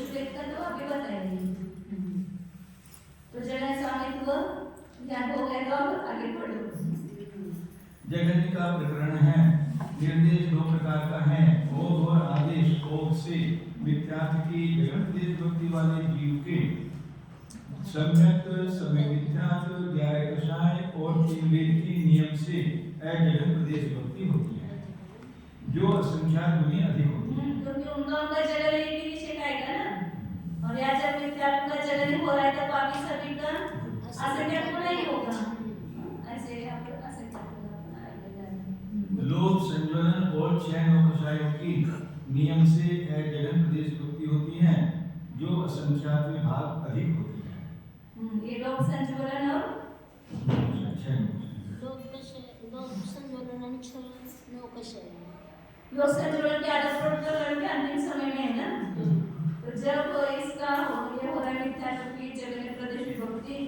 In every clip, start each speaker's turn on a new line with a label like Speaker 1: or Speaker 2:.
Speaker 1: शुक्लेट का तो अभी बताएंगे। तो जगह स्वामित्व ज्ञान हो गया तो अब आगे बढ़ो।
Speaker 2: जगन का प्रकरण है। निर्देश दो प्रकार का है, ओघ और आदेश। ओघ से मिथ्यार्थ की जगन देश भक्ति वाले जीव के सम्यक समय मिथ्यार्थ ग्यारह कषाय और तीन वेद की नियम से अजगन प्रदेश भक्ति होती है, जो असंख्यात गुनी अधिक होती है।
Speaker 1: क्योंकि उनका जगह एक ही विषय का आएगा ना, और यहाँ जब मिथ्यात्व का जगह नहीं हो रहा है तो बाकी सभी का असंख्यात गुना ही होगा। ऐसे यहाँ पर असंख्यात गुना आएगा।
Speaker 2: लोभ संज्वलन और छह नौकशायों की नियम से अजगन प्रदेश भक्ति होती है, जो असंख्यात में भाग अधिक होती है।
Speaker 1: ये लोभ संज्वलन और लोभ संज्वलन की आदत प्रकरण के अंतिम समय में है ना। तो जब इसका ये हो रहा है मिथ्यात्व की जगह में प्रदेश भक्ति,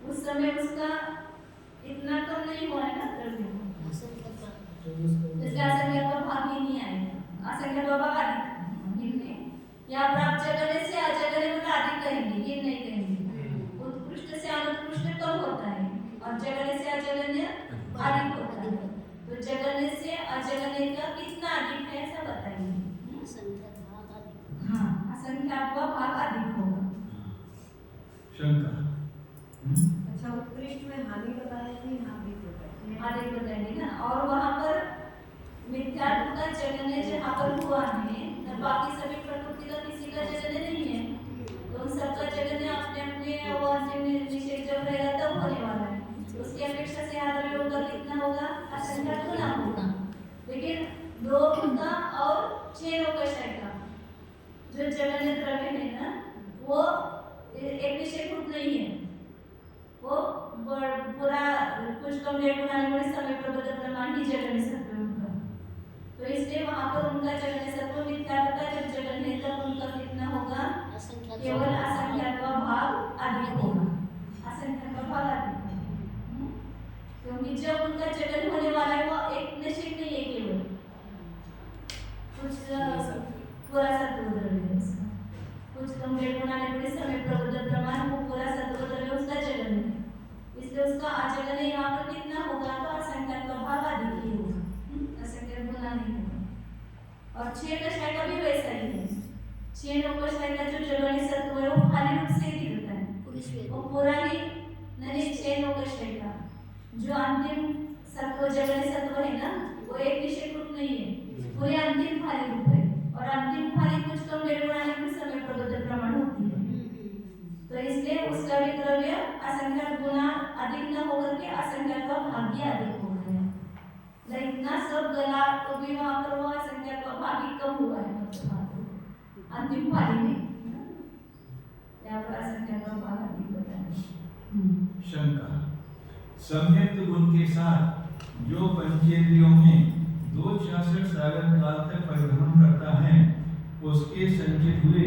Speaker 1: उस समय उसका इतना कम नहीं हुआ है ना द्रव्य, इसलिए असंख्यात का भाग ही नहीं आएगा। असंख्यात का भाग अधिक यहाँ प्राप्त जगह से अजगने में अधिक कहेंगे, ये नहीं कहेंगे। उत्कृष्ट से अनुत्कृष्ट कम होता है और जगने से अजगन्य अधिक होता है। तो जगने से अजगने का कितना अधिक है ऐसा बताइए। हाँ, असंख्यात का भाग अधिक होगा।
Speaker 2: शंका।
Speaker 3: अच्छा, उत्कृष्ट में हानि बताया कि
Speaker 1: अधिक बताएंगे ना। और वहाँ पर मिथ्यात्व का जगने जहाँ पर हुआ है, बाकी सभी प्रकृति का किसी का जगने नहीं है, तो उन सबका जगने अपने अपने वो निषेध जब रहेगा तब होने वाला है। उसकी अपेक्षा से यहाँ द्रव्यों का कितना होगा, असंख्यात गुना होगा। लेकिन लोभ का और छह नौकशाय का जो जगन्य द्रव्य है ना, वो एक विषयभूत नहीं है। वो पूरा कुछ कम डेढ़ गुना बड़े समय प्रबद्ध प्रमाण ही जगन्य सत्व होगा। तो इसलिए वहाँ पर उनका जगन्य सत्व मिथ्यात्व का जब जगन्य है तब उनका कितना होगा, केवल असंख्यात का भाग अधिक होगा। असंख्यात का भाग अधिक, क्योंकि जब उनका जगन होने वाला है वो एक निश्चित नहीं है, केवल कुछ पूरा सत्व द्रव्य है, कुछ कम डेढ़ गुना बड़े समय प्रबद्ध प्रमाण वो पूरा सत्व द्रव्य उसका जगन है। इसलिए उसका अजगन यहाँ पर कितना होगा, तो असंख्यात का भाग अधिक ही होगा, असंख्यात गुना नहीं होगा। और छह कषाय का भी वैसा ही है। छह नौकशाय का जो जगन्य सत्व है वो खाली रूप से ही दिखता है, वो पूरा ही नहीं। छह नौकशाय का जो अंतिम सत्व जगन्य सत्व है ना, वो एक विषयभूत नहीं है, पूरे अंतिम खाली रूप है। और अंतिम खाली कुछ कम डेढ़ गुना समय प्रबद्ध प्रमाण होती है। तो इसलिए उसका भी द्रव्य असंख्यात गुना अधिक न होकर के असंख्यात का भाग ही अधिक हो गया। इतना सब गला तो भी वहाँ पर वो असंख्यात का भाग ही कम हुआ है, अंतिम पाली में यहाँ पर असंख्यात का भाग अधिक होता है।
Speaker 2: शंका। सम्यक गुण के साथ जो पंचेंद्रियों में 266 सागर काल तक परिभ्रमण करता है, उसके संचित हुए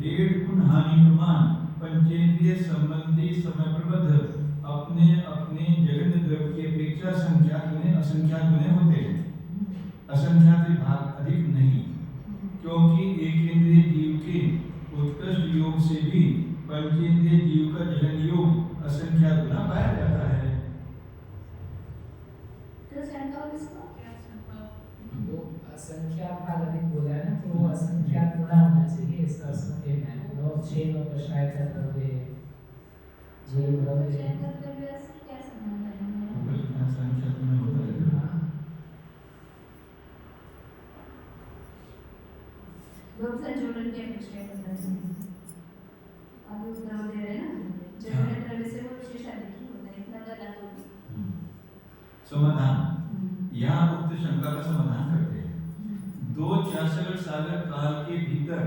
Speaker 2: 1.5 गुण हानि प्रमाण पंचेंद्रिय संबंधी समय प्रबद्ध अपने अपने जगन द्रव्य की अपेक्षा संख्यात गुने असंख्यात गुने होते हैं। असंख्यात भाग अधिक नहीं, क्योंकि एक इंद्रिय जीव के उत्कृष्ट योग से भी पंचेंद्रिय जीव का जगन योग असंख्यात गुना पाया जाता है।
Speaker 4: वो असंख्यात भाग अधिक बोला है ना, तो वो असंख्यात गुना होना चाहिए, इसका अर्थ है लोग छह लोग का शायद कर रहे हैं जी द्रव्य
Speaker 1: क्या संबंध है?
Speaker 2: असंख्यात में होता है।
Speaker 1: लोभ संज्वलन की अपेक्षा करता है। अब उस द्रव्य दे रहे हैं ना, जगन्य द्रव्य से वो विशेष अधिक ही होता है, इतना गलत होगी।
Speaker 2: समाधान। यहाँ उक्त शंका का समाधान करते हैं। 266 सागर काल के भीतर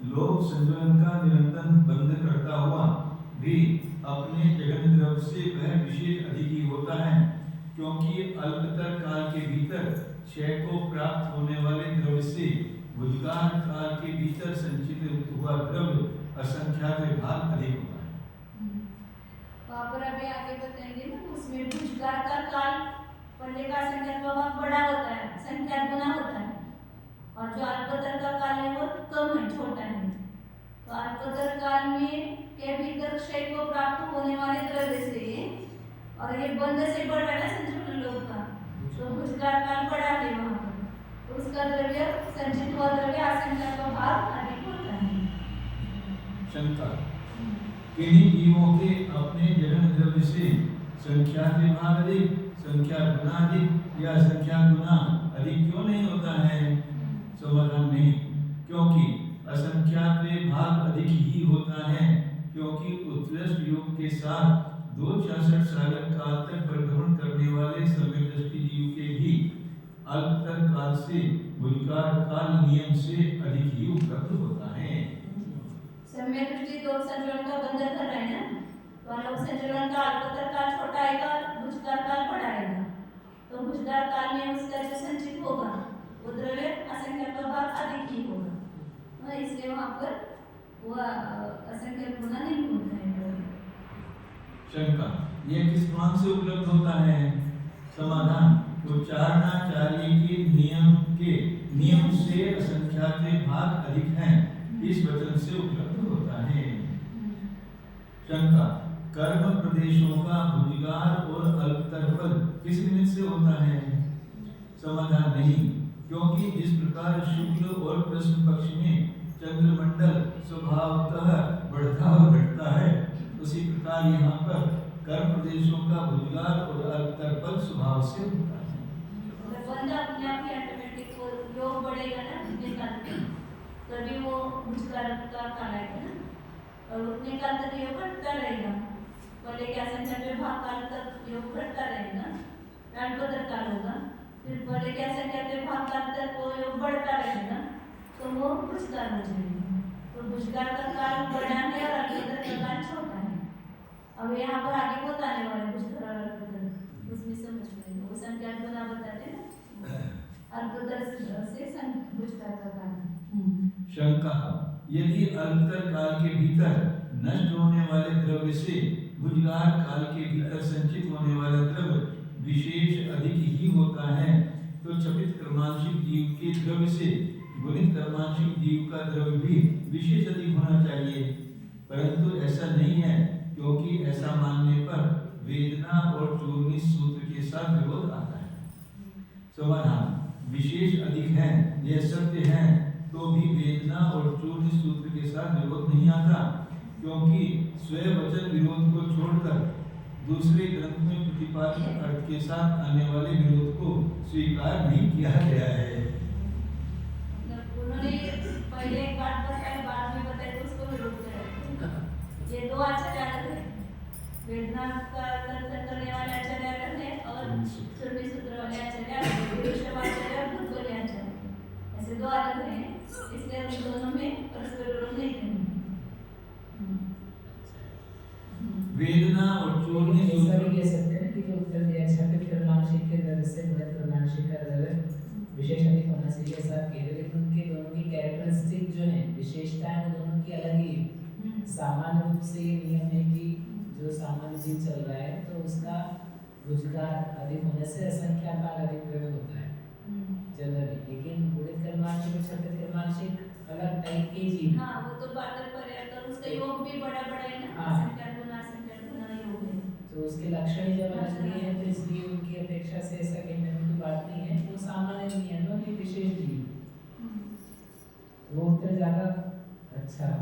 Speaker 2: लोभ संज्वलन का निरंतर बंद करता हुआ भी अपने जगन द्रव्य से वह विशेष अधिक ही होता है, क्योंकि अल्पतर काल के भीतर क्षय को प्राप्त होने वाले द्रव्य से भूतकाल काल के भीतर संचित हुआ द्रव्य असंख्यात भाग अधिक होता है।
Speaker 1: वहाँ पर अभी आगे बताएंगे ना, उसमें भूतकाल का काल पहले का संख्यात भाग बड़ा होता है, संख्यात गुना होता है, और जो अल्पतर का काल है वो कम है, छोटा है। तो और ये बंद से बढ़ रहा है ना संचलन लोग का, तो भुजगार काल बढ़ा है वहाँ पर, तो उसका द्रव्य संचित हुआ द्रव्य आसंख्या का भाव अधिक होता है।
Speaker 2: शंका, किन्हीं जीवों के अपने जन्म द्रव्य से संख्या के भाग अधिक, संख्या गुना अधिक या संख्या गुना अधिक क्यों नहीं होता है? समाधान नहीं, क्योंकि असंख्यात्वे भाग अधिक ही होता है, क्योंकि उत्कृष्ट योग के साथ 266 सागर काल तक परिभ्रमण करने वाले समय दृष्टि जीव के भी अल्पतर काल से भुजगार काल नियम से अधिक ही उपलब्ध होता है।
Speaker 1: समय दृष्टि तो संचलन का बंधन कर रहा है ना, तो अलग संचलन का अल्पतर काल छोटा आएगा, भुजगार काल बड़ा आएगा, तो भुजगार काल में उसका जो संचित होगा वो द्रव्य असंख्या का भाग अधिक ही होगा, इसलिए वहाँ पर वह असंख्य गुना नहीं होता है।
Speaker 2: शंका, यह किस प्रमाण से उपलब्ध होता है? समाधान, उच्चारणाचार्य के नियम से असंख्यात्वे भाग अधिक हैं, इस वचन से उपलब्ध होता है। शंका, कर्म प्रदेशों का भुजगार और अल्पतर पद किस निमित्त से होता है? समाधान नहीं, क्योंकि जिस प्रकार शुक्ल और कृष्ण पक्ष में चंद्रमंडल स्वभावतः बढ़ता और घटता है, उसी प्रकार यहाँ पर कर्म प्रदेशों का भुजगार और अल्पतर पद स्वभाव से होता है।
Speaker 1: बंदा अपने आप ही ऑटोमेटिक वो योग बढ़ेगा ना जितने काल में, तभी वो भुजगार का काल आएगा ना, और उतने काल तक योग बढ़ता रहेगा, पहले क्या संख्या पे भाग काल तक योग बढ़ता रहेगा, अल्पतर काल होगा, फिर पहले क्या संख्या पे भाग काल तक वो योग बढ़ता रहेगा, तो वो भुजगार हो जाएगा। तो भुजगार का काल बड़ा है और अल्पतर का काल छोटा है। अब यहाँ पर आगे बताने वाले भुजगार और अल्पतर, उसमें समझ में वो संख्या गुना बताते हैं, अल्पतर से भुजगार का काल।
Speaker 2: शंका, यदि अल्पतर काल के भीतर नष्ट होने वाले द्रव्य से भुजगार काल के भीतर संचित होने वाला द्रव्य विशेष अधिक ही होता है, तो क्षपित कर्मांशिक जीव के द्रव्य से गुणित कर्मांशिक जीव का द्रव्य भी विशेष अधिक होना चाहिए, परंतु ऐसा नहीं है, क्योंकि ऐसा मानने पर वेदना और चूर्णी सूत्र के साथ विरोध आता है। समाधान, विशेष अधिक है यह सत्य है, तो भी वेदना और चूर्णी सूत्र के साथ विरोध नहीं आता, क्योंकि स्वयं वचन विरोध को छोड़कर दूसरे ग्रंथ में प्रतिपादित अर्थ के साथ आने वाले विरोध को स्वीकार नहीं किया गया है।
Speaker 1: उन्होंने पहले एक बात बताई, बाद में बताई तो उसको विरोध किया। ये दो आचार्य अलग है, वेदना का दर्शन करने वाले आचार्य अलग है और चूर्णी सूत्र वाले आचार्य अलग है, विरुष्ट आचार्य और भूत वाले आचार्य, ऐसे दो अलग हैं, इसलिए उन दोनों में परस्पर विरोध नहीं करेंगे।
Speaker 2: वेदना और चूर्णी
Speaker 4: ऐसा
Speaker 2: सूत्र
Speaker 4: भी कह सकते हैं कि जो उत्तर दिया क्षपित कर्मांशिक के द्रव्य से गुणित कर्मांशिक का द्रव्य विशेष अधिक होना चाहिए, ऐसा आप कह रहे, लेकिन उनके दोनों की कैरेक्टरिस्टिक जो है विशेषताएं वो दोनों की अलग ही है। सामान्य रूप से ये नियम है कि जो सामान्य जीव चल रहा है तो उसका भुजगार अधिक होने से असंख्या भाग अधिक द्रव्य होता है जनरली, लेकिन गुणित कर्मांशिक और क्षपित कर्मांशिक अलग टाइप के जीव।
Speaker 1: हाँ, वो तो बात पर है, तो उसका योग भी बड़ा है ना, संख्या गुना योग है,
Speaker 4: तो उसके लक्षण ही जब अलग नहीं है, तो इसलिए उनकी अपेक्षा से ऐसा कहने में कोई बात नहीं है, वो सामान्य नियम है, विशेष जीव वो उत्तर ज्यादा अच्छा है।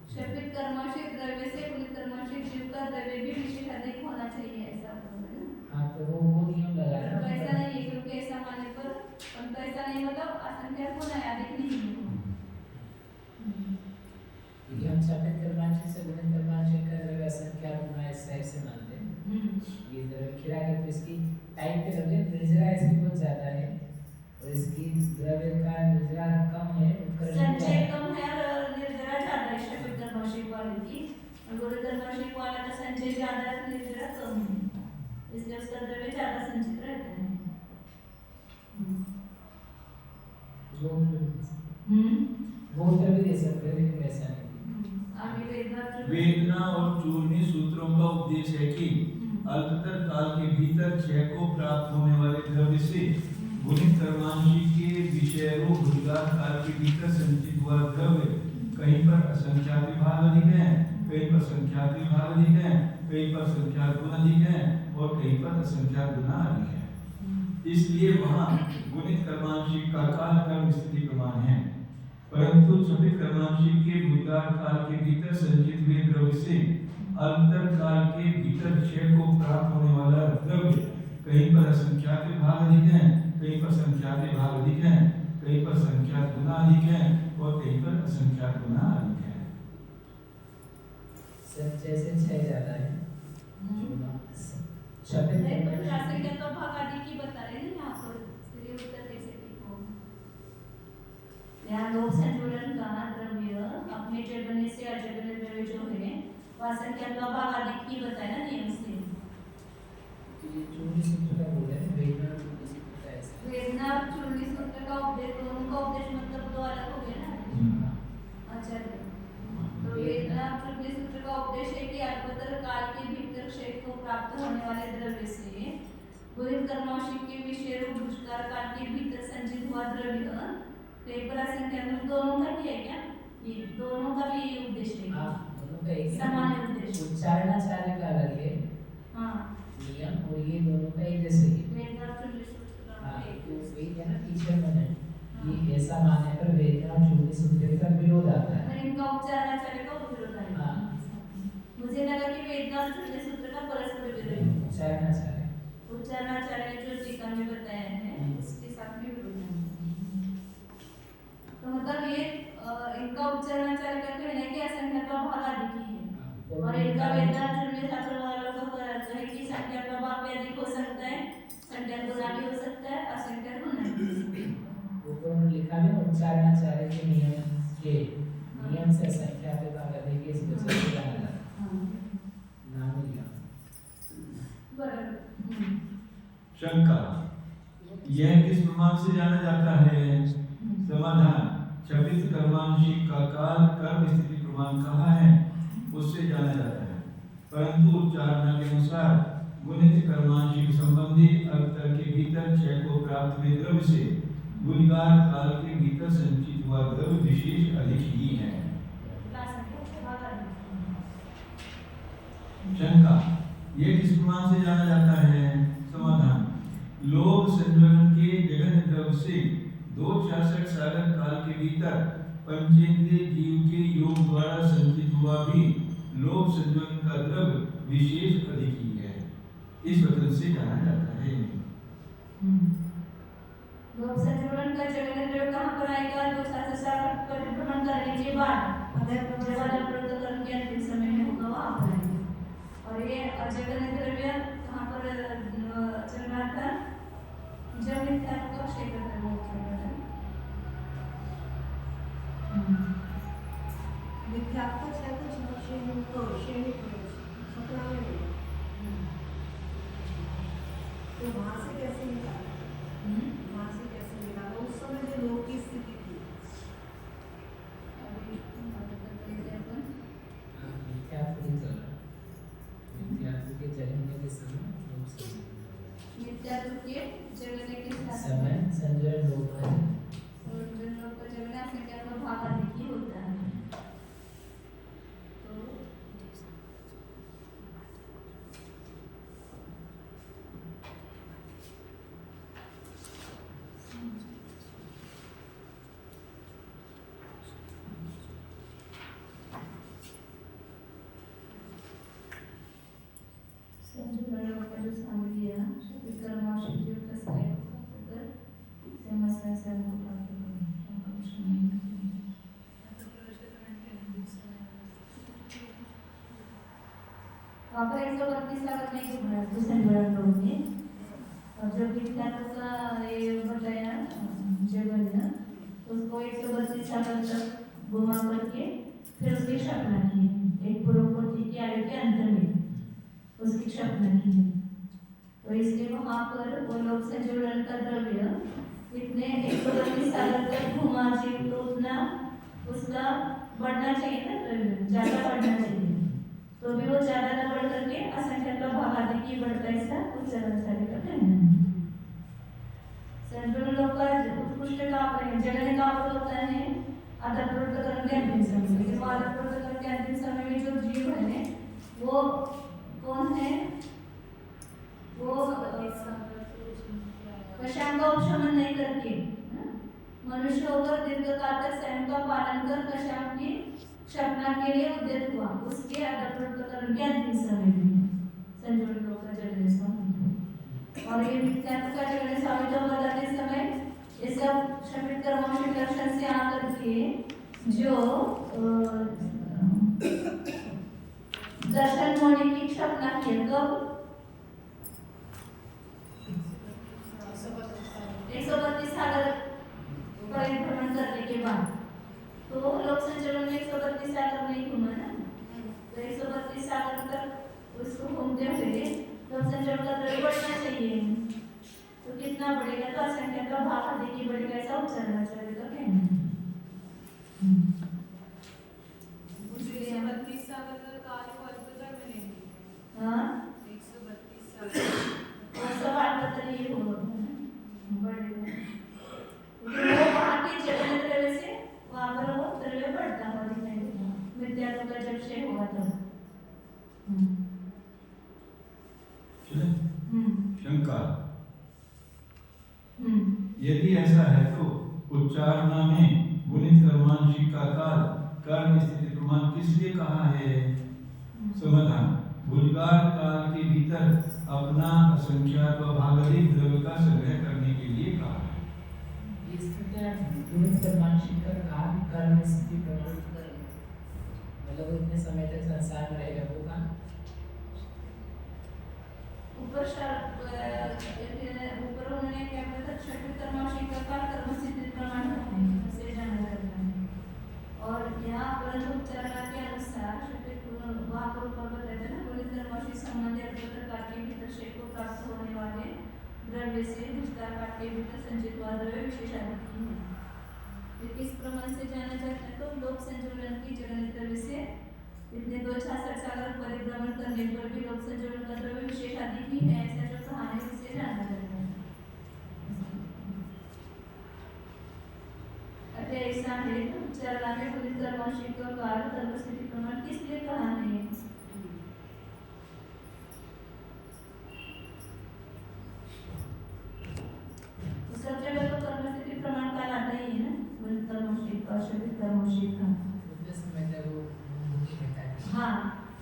Speaker 1: क्षपित कर्मांशिक द्रव्य से गुणित कर्मांशिक जीव का द्रव्य भी विशेष अधिक होना चाहिए, ऐसा बोल रहे हैं।
Speaker 4: हाँ, तो वो नियम लगा
Speaker 1: तो ऐसा नहीं है, क्योंकि ऐसा मानने पर तो ऐसा नहीं, मतलब असंख्या गुना अधिक नहीं है।
Speaker 4: क्योंकि हम क्षपित कर्मांशिक से गुणित कर्मांशिक का द्रव्य असंख्या गुना इस टाइप से मानते हैं। ये द्रव्य खीरा के तो इसकी टाइप पे द्रव्य निर्जरा इसकी बहुत ज्यादा है और इसकी द्रव्य का निर्जरा कम है,
Speaker 1: संचय कम है और निर्जरा ज्यादा है क्षपित कर्मांशिक वाले की, और गुणित कर्मांशिक वाला का संचय ज्यादा है, निर्जरा कम है, इसलिए उसका द्रव्य ज्यादा संचित रहता है।
Speaker 4: वो उत्तर भी दे सकते हैं, लेकिन वैसा नहीं।
Speaker 2: वेदना और चूर्णी सूत्रों का उपदेश है कि अल्पतर काल के भीतर क्षय को प्राप्त होने वाले द्रव्य से गुणित कर्मांशिक के विषय भुजगार काल के भीतर संचित हुआ द्रव्य कहीं पर असंख्यात विभाग अधिक है, कहीं पर संख्यात विभाग अधिक है, कहीं पर संख्यात गुण अधिक है और कहीं पर असंख्यात गुना अधिक है। इसलिए वहाँ गुणित कर्मांशिक का काल कर्म स्थिति प्रमाण है। परंतु छपित कर्मांशिक के भूतकाल काल के भीतर संचित हुए द्रव्य से अंतर काल के भीतर क्षय को प्राप्त होने वाला द्रव्य कहीं पर असंख्यात विभाग अधिक है, कहीं पर संख्यात विभाग अधिक है, कहीं पर संख्यात गुना अधिक है और कहीं पर असंख्यात गुना अधिक है।
Speaker 4: सर जैसे छह जाता है छपित
Speaker 1: नहीं, पर रासायनिक तो भाग आदि की बता रहे हैं यहाँ पर, फिर ये उत्तर कैसे लिखो? यहाँ लोभ संजुलन का द्रव्य अपने जगने से अजगने द्रव्य जो है वह संख्या का भाग आदि की बताया ना नियम से।
Speaker 4: ये चूड़ी सूत्र का बोल रहे हैं वेदना चूड़ी सूत्र का ऐसा
Speaker 1: वेदना और चूड़ी सूत्र का उपदेश, दोनों का उपदेश मतलब दो अलग हो गए ना। अच्छा, तो वेदना और चूड़ी सूत्र का उपदेश है कि अल्पतर काल के भीतर क्षय को प्राप्त होने वाले द्रव्य से गुणित कर्मांशिक के विषय रूप दुष्कार काल के भीतर संचित हुआ द्रव्य कई पर संख्या में दोनों का भी है क्या? ये दोनों का भी उपदेश है।
Speaker 4: हाँ, दोनों का एक
Speaker 1: सामान्य उपदेश।
Speaker 4: उच्चारणाचार्य का अलग है
Speaker 1: हाँ,
Speaker 4: नियम और ये दोनों का एक जैसे ही
Speaker 1: वेदना और चूड़ी सूत्र का
Speaker 4: हाँ
Speaker 1: एक।
Speaker 4: तो वही है ना टीचर बने ये ऐसा मानने पर वेदना और चूड़ी सूत्र का विरोध आता है।
Speaker 1: पर इनका उच्चारणाचार्य का विरोध है।
Speaker 4: हाँ।
Speaker 1: मुझे लगा कि वेदना और चूड़ी सूत्र का परस्पर विरोध है।
Speaker 4: उच्चारणाचार्य
Speaker 1: उच्चारणाचार्य ने जो टीका में बताया है उसके साथ में विरोध है। तो मतलब ये इनका उच्चारणाचार्य का कहना है कि असंख्या का भाग अधिक ही है और इनका वेदना और चूड़ी शास्त्र वालों का अर्थ है कि संख्या का भाग भी अधिक हो सकता है, संख्या गुना भी हो सकता है, असंख्या गुना भी हो सकता है।
Speaker 4: ऊपर उन्होंने लिखा भी उच्चारणाचार्य के नियम से संख्या पे भाग अधिक है इस वजह से जाना जाता है। नाम लिया
Speaker 1: बराबर।
Speaker 2: शंका, यह किस प्रमाण से जाना जाता है? समाधान, छपित कर्मांशिक का काल कर्म स्थिति प्रमाण कहा है उससे जाना जाता है, परंतु उच्चारणा के अनुसार गुणित कर्मांशिक संबंधी अंतर के भीतर क्षय को प्राप्त हुए द्रव्य से गुणगार काल के भीतर संचित हुआ द्रव्य विशेष अधिक ही है। शंका, यह किस प्रमाण से जाना जाता है? समाधान, लोभ संयोजन के जगन द्रव्य से 266 सागर काल के भीतर पंचेंद्रिय जीव के योग द्वारा संचित हुआ भी लोभ संयोजन का द्रव्य विशेष अधिक ही है, इस वजह से जाना जाता है।
Speaker 1: लोभ संयोजन का जगन द्रव्य कहाँ पर आएगा? 266 परिभ्रमण करने के बाद जब प्रवृत्त कर्म के अंतिम समय में होगा वहाँ पर आएगा। और ये अजगन द्रव्य कहाँ पर चल रहा था? जब मिथ्या का क्षय करता है
Speaker 3: मिथ्यात्मक है कुछ श्रेणी को श्रेणी सपना में मिला तो वहाँ से कैसे निकाला? वहाँ से कैसे निकाला? उस समय जो लोग की स्थिति थी
Speaker 1: अभी
Speaker 4: मिथ्यात्व के जगने के समय
Speaker 1: मिथ्यात्व के जगने के
Speaker 4: समय संजय लोग है
Speaker 1: और जो लोग का जगना संख्या का भाग अधिक ही होता है। तो संजुलन का जो सामने लिया शब्द कर्मांशिक जो कसके अगर समस्या से हम बात करें आपका 132 लागत नहीं घुमा तो संजुलन लोग ने और जब विद्यार्थी का ये बताया जगन उसको 132 लागत तक घुमा करके फिर उसकी स्थापना की एक पूर्ववर्ती की आयु के अंत में उसकी स्थापना की है। तो इसलिए वहाँ पर वो लोग संजुलन का द्रव्य इतने 132 साल तक घुमा जीव तो उतना उसका बढ़ना चाहिए ना, द्रव्य ज़्यादा बढ़ना चाहिए, तो भी वो ज़्यादा न बढ़ करके असंख्य का भाग अधिक ही बढ़ता है, ऐसा उच्चारणाचार्य का कहना है। संजुलन लोग का उत्कृष्ट का जगन का होता है आधारभूत प्रकरण के अंतिम समय में। लेकिन वो आधारभूत प्रकरण के अंतिम समय में जो जीव है वो कौन है? वो कशाम का उपशमन नहीं करके मनुष्य होकर दीर्घकाल तक स्वयं का पालन कर कशाम की क्षपना के लिए उद्यत हुआ, उसके आधारभूत प्रकरण के अंतिम समय में संजोग लोक का जगने स्वामी। और ये मिथ्यात्व का जगने स्वामी तो बताते समय ये सब क्षपित कर्मों के लक्षण से आकर के जो दर्शन होने की क्षपना की कब 132 सागर परिभ्रमण करने के बाद, तो लोक संचलन में 132 सागर नहीं घूमा ना, तो 132 सागर तक उसको घूमते हुए लोक संचलन का द्रव्य बढ़ना चाहिए, तो कितना बढ़ेगा? तो असंख्य का भाग आदि की बढ़ेगा, ऐसा उच्चारणाचार्य का कहना है।
Speaker 3: मुझे 132 सागर का कार्य को अल्पतर में नहीं।
Speaker 1: हाँ
Speaker 3: 132 सागर
Speaker 1: वो सब अल्पतर ही होगा बढ़ेगा, लेकिन वो वहाँ के जगन द्रव्य से वहाँ पर वो द्रव्य बढ़ता हुआ दिखाई देगा, विद्यार्थी का जब क्षय हुआ तब।
Speaker 2: चले? शंका,
Speaker 1: हम्म
Speaker 2: यदि ऐसा है तो उच्चारणा में गुणित कर्मांशिक का काल कर्म स्थिति प्रमाण किस लिए कहा है? समाधान, भूतकाल काल के भीतर अपना असंख्यात व भागरिक द्रव्य का संग्रह करने के लिए कहा है।
Speaker 4: इसमें क्या गुणित कर्मांशिक का काल कर्म स्थिति प्रमाण मतलब इतने समय तक संसार में रहेगा वो का
Speaker 1: ऊपर उन्होंने क्या बोला था? क्षपित कर्मांशिक का काल कर्म स्थिति प्रमाण से जाना जाता है, और यहाँ परंतु उच्चारणा के अनुसार क्षपित वहाँ पर ऊपर बताया था ना, गुणित कर्मांशिक संबंधी प्रकार के भीतर शेष को प्राप्त होने वाले द्रव्य से भूतकाल काल के भीतर संचित हुआ द्रव्य विशेषाधिकी है। किस प्रमाण से जाना जाता है? तो लोक संचलन की जगन द्रव्य से इतने 266 सागर परिभ्रमण करने पर भी लोक संचलन का द्रव्य विशेषाधिकी है, ऐसा जो कहा है उससे जाना जाता है। अतः ऐसा है तो उच्चारणा में गुणित कर्मांशिक का काल कर्म स्थिति प्रमाण किस लिए कहा है? सब जगह तो कर्म स्थिति प्रमाण काल आता ही है ना, गुणित कर्मांशिक का क्षपित कर्मांशिक का।
Speaker 4: उतने समय तक वो रहता है।
Speaker 1: हाँ,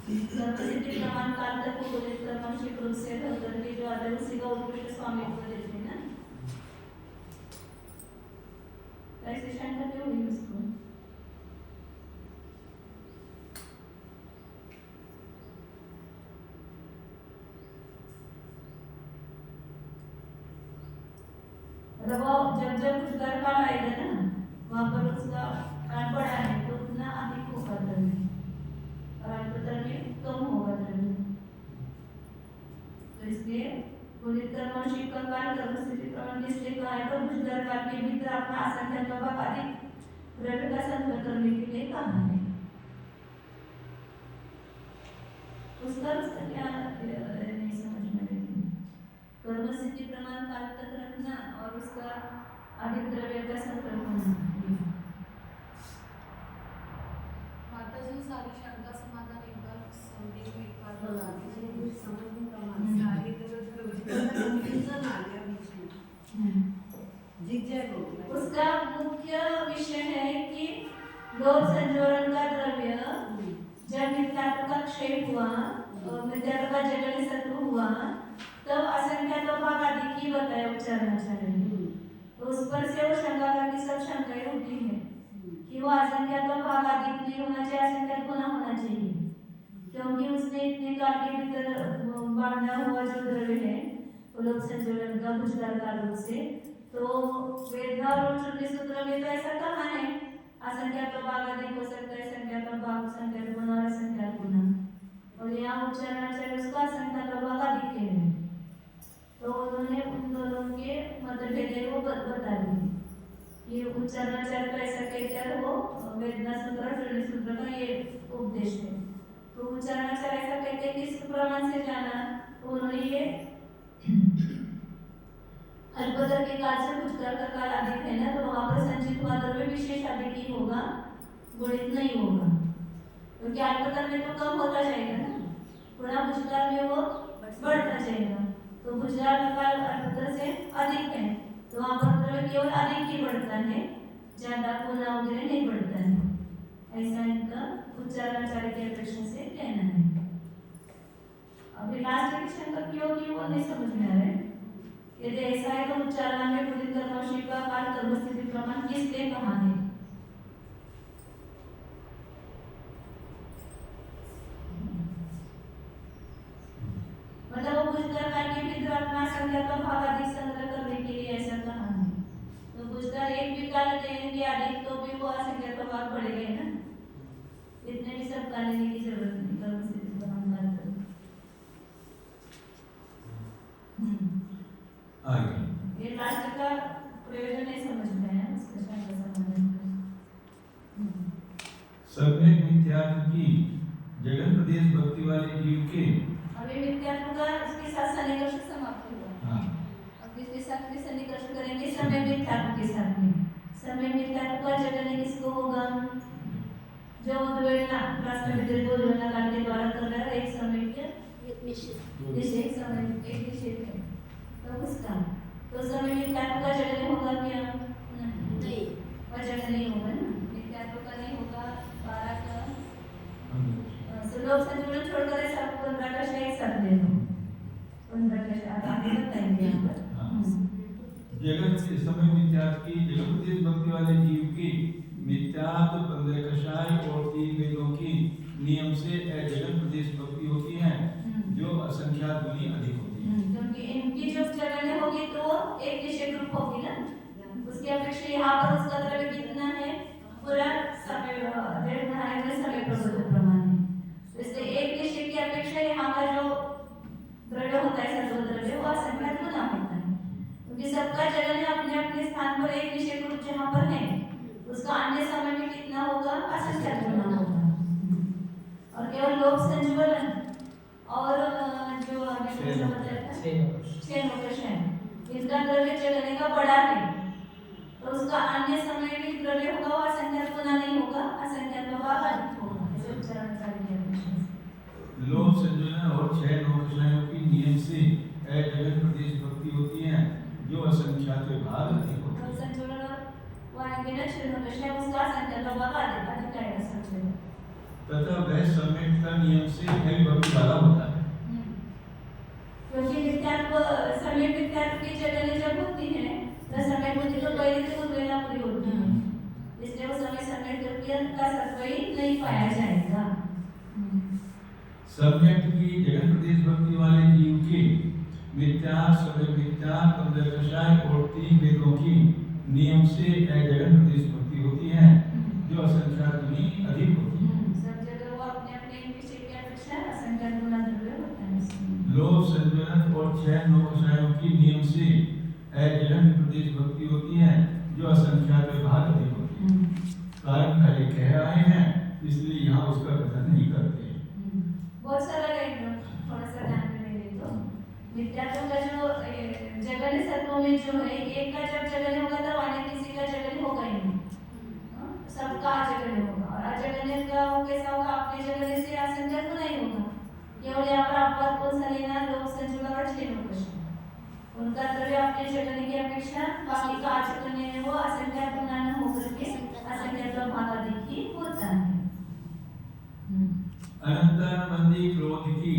Speaker 1: कर्म स्थिति प्रमाण काल तक वो गुणित कर्मांशिक रूप से हल करके जो आता है उसी का उत्कृष्ट स्वामित्व देते हैं ना। कैसे शंका क्यों हुई उसको? मतलब वो जब जब कुछ घर का आएगा ना, वहाँ पर उसका कान पड़ा है तो उतना अधिक होगा द्रव्य, और अल्पतर में कम होगा द्रव्य। तो इसलिए गुणित कर्मांशिक का काल कर्म स्थिति प्रमाण इसलिए कहा है तो कुछ घर काल के भीतर अपना असंख्य का अधिक द्रव्य का संग्रह करने के लिए कहा है। उसका क्या नहीं समझ में आती। कर्म स्थिति प्रमाण काल तक रखना और उसका अधिक द्रव्य का संग्रह होना।
Speaker 3: माता जी सारी शंका समाधान एक बार समझने में एक बार बता दीजिए, समझने का मतलब आगे कंफ्यूजन आ गया बीच में, जिगजैग हो गया।
Speaker 1: उसका मुख्य विषय है कि लोक संचरण का द्रव्य जब मिथ्यात्व का क्षय हुआ और मिथ्यात्व का जगन शत्रु हुआ तब असंख्यात भाग आदि की बताया उच्चारणाचार्य ने। तो उस पर से वो शंका करके सब शंकाएं उठी है कि वो असंख्यात भाग आदि नहीं होना चाहिए, असंख्यात गुना होना चाहिए, क्योंकि उसने इतने काल के भीतर बांधा हुआ जो द्रव्य है वो लोक संचलन का भूतकाल काल से, तो वेद और श्रुति सूत्र में तो ऐसा कहा है असंख्यात भाग अधिक हो सकता है, संख्यात भाग संख्यात गुना और असंख्यात गुना, और यहाँ उच्चारणाचार्य उसका असंख्यात भाग अधिक कह रहे हैं। तो उन्होंने उन दोनों के मतभेद को बता दिए। ये उच्चारणाचार्य का ऐसा कहते हैं वो वेदना सूत्र और श्रुति सूत्र का ये उपदेश है। तो उच्चारणाचार्य ऐसा कहते हैं कि इस प्रमाण से जाना, तो उन्होंने ये अल्पतर के काल से भूतकाल का काल अधिक है ना, तो वहां पर संचित हुआ द्रव्य विशेष अधिक ही होगा, गुणित नहीं होगा, क्योंकि अल्पतर में तो कम होता जाएगा ना, पुनः भूतकाल में वो बढ़ता जाएगा। तो भूतकाल का काल अल्पतर से अधिक है, तो वहां पर द्रव्य केवल अधिक ही बढ़ता है, ज्यादा पुनः वगैरह नहीं बढ़ता है। ऐसा इनका उच्चारणाचार्य की अपेक्षा से कहना है। अभी लास्ट क्वेश्चन का क्यों की वो नहीं समझ में आ रहा है। यदि ऐसा है तो उच्चारण में बुद्धि कर्मशी का काल कर्मस्थिति प्रमाण किसने कहा है? मतलब वो भूतकाल काल के भीतर अपना संख्या का भाग अधिक संग्रह करने के लिए ऐसा कहा है। तो भूतकाल एक भी काल लेंगे अधिक तो भी वो असंख्या का भाग बढ़ेगा ना, इतने भी सब काल लेने की जरूरत नहीं, कर्मस्थिति प्रमाण बात करें।
Speaker 2: आगे
Speaker 1: ये लास्ट का प्रयोजन नहीं समझ में आया, उसका शायद समाधान करें।
Speaker 2: सम्यक मिथ्यात्व की जगत प्रदेश भक्ति वाले जीव के
Speaker 1: अभी मिथ्यात्व का उसके साथ सन्निकर्ष समाप्त हुआ।
Speaker 2: हाँ
Speaker 1: अब इसके साथ भी सन्निकर्ष करेंगे समय मिथ्यात्व के साथ में। समय मिथ्यात्व का जगने किसको होगा? जो उद्वेलना रास्ते में दो उद्वेलना काल के द्वारा कर रहा है, एक समय के निषेध समय एक निषेध है, तो उसका तो समय मिथ्यात्व का जगने होगा क्या? नहीं, वह जगने नहीं होगा ना, मिथ्यात्व का नहीं होगा। 12 का लोग संतुलन छोड़कर ऐसा 15 का शेष एक साथ ले लो, 15 का शेष आगे बताएंगे यहाँ पर।
Speaker 2: जगत से समय मिथ्यात्व की जगत प्रदेश भक्ति वाले जीव की मिथ्यात्व 15 कषाय और 3 वेदों की नियम से जगत प्रदेश भक्ति होती है, जो असंख्यात गुनी अधिक होती है।
Speaker 1: क्योंकि इनकी जो जगने होगी तो एक निषेध रूप होगी ना, उसकी अपेक्षा यहाँ पर उसका द्रव्य कितना है? पूरा समय डेढ़ घंटे में समय प्रबोधन प्रमाण है, तो इसलिए एक निषेध की अपेक्षा यहाँ का जो द्रव्य होता है सर्व द्रव्य वो असंख्यात गुना होता है, क्योंकि सबका जगन अपने अपने स्थान पर एक निषेध रूप जहाँ पर है उसका अन्य समय में कितना होगा? असंख्यात गुना होगा। और केवल लोक संज्वलन और जो आगे छह नोकश है, इनका द्रव्य जगने का बड़ा है, तो उसका अन्य समय में द्रव्य होगा वो असंख्यात गुना नहीं होगा, असंख्यात का भाग अधिक होगा। ऐसे उच्चारण
Speaker 2: लोक संयोजन और 6 नौकशायों की नियम से जगत प्रदेश भक्ति होती है, जो असंख्यात भाग अधिक होती है।
Speaker 1: संयोजन और वहाँ के ना 6 नौकशाय उसका असंख्यात का भाग अधिक आएगा संयोजन।
Speaker 2: तथा वह सम्यक्ता नियम से कई भक्ति वाला होता है,
Speaker 1: क्योंकि मिथ्यात्व समय मिथ्यात्व की जगह जब होती है तो समय बुद्धि तो पहले से उद्वेलना पूरी होती है, इसलिए उस समय समय का सत्व ही नहीं पाया जाएगा।
Speaker 2: सम्यक की जगत प्रदेश भक्ति वाले जीव के मिथ्या समय मिथ्या 15 कषाय और 3 वेदों की नियम से जगत प्रदेश भक्ति होती है, जो असंख्यात गुनी अधिक होती है।
Speaker 1: सब जगह वो अपने अपने विषय की अपेक्षा असंख्यात गुना द्रव्य होता है।
Speaker 2: लोक संयोजन और 6 नौकशायों की नियम से जगत प्रदेश भक्ति होती है, जो असंख्यात भाग अधिक होती है। कारण खाली कह रहे हैं, इसलिए यहाँ उसका कथन नहीं करते।
Speaker 1: बहुत सारा थोड़ा सा ध्यान में ले तो मिथ्यात्व का जो जगने सत्वों में जो है, एक का जब जगने होगा तब अन्य किसी का जगने होगा ही नहीं, सबका जगने होगा। और अजगने का कैसा होगा? अपने जगने से असंख्यात गुना ही होगा। केवल यहाँ पर अपवाद कौन सा लेना? लोक संयोजन और 6 नौकश, उनका द्रव्य अपने जगने की अपेक्षा बाकी का आचरण में वो असंख्यात गुना न होकर के असंख्यात का भाग अधिक ही होता है।
Speaker 2: अनंतानुबंधी क्रोध की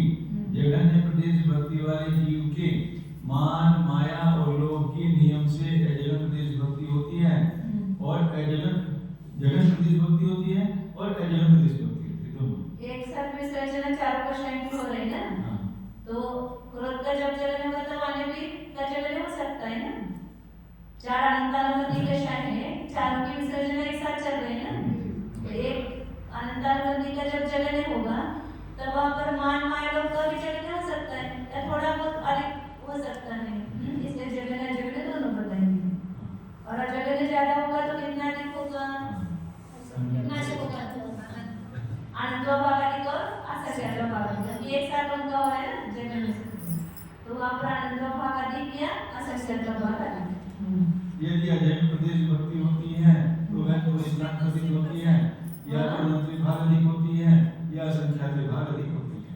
Speaker 2: जगन्य प्रदेश भक्ति वाले जीव के मान माया और लोभ के नियम से जगत प्रदेश भक्ति होती है, और जगत प्रदेश भक्ति होती है और अजगत प्रदेश भक्ति होती है, दोनों
Speaker 1: एक साथ विसर्जन चारों का शांति हो रही है ना, तो क्रोध का जब जगन होगा तब अन्य भी का जगन हो सकता है ना। 4 अनंतानुबंधी के शान है, चारों की विसर्जन एक साथ चल रहे हैं ना, तो एक अनंतानुबंधी का जब जगन होगा तब वहाँ पर मान माया लोभ का भी जगन हो सकता है, या थोड़ा बहुत अधिक हो सकता है, इसलिए जगन दोनों बताएंगे। और जगन ज्यादा होगा तो कितना अधिक होगा? आनंद भाग अधिक और असंख्यात भाग अधिक, एक साथ उनका हो रहा है ना जगन। तो वहाँ पर आनंद का भाग अधिक या असंख्यात का भाग अधिक।
Speaker 2: यदि अजैन प्रदेश विभक्ति होती है तो वह तो स्नान प्रतीत होती है, या तो अनंत विभाग अधिक होती है या असंख्यात विभाग अधिक होती है।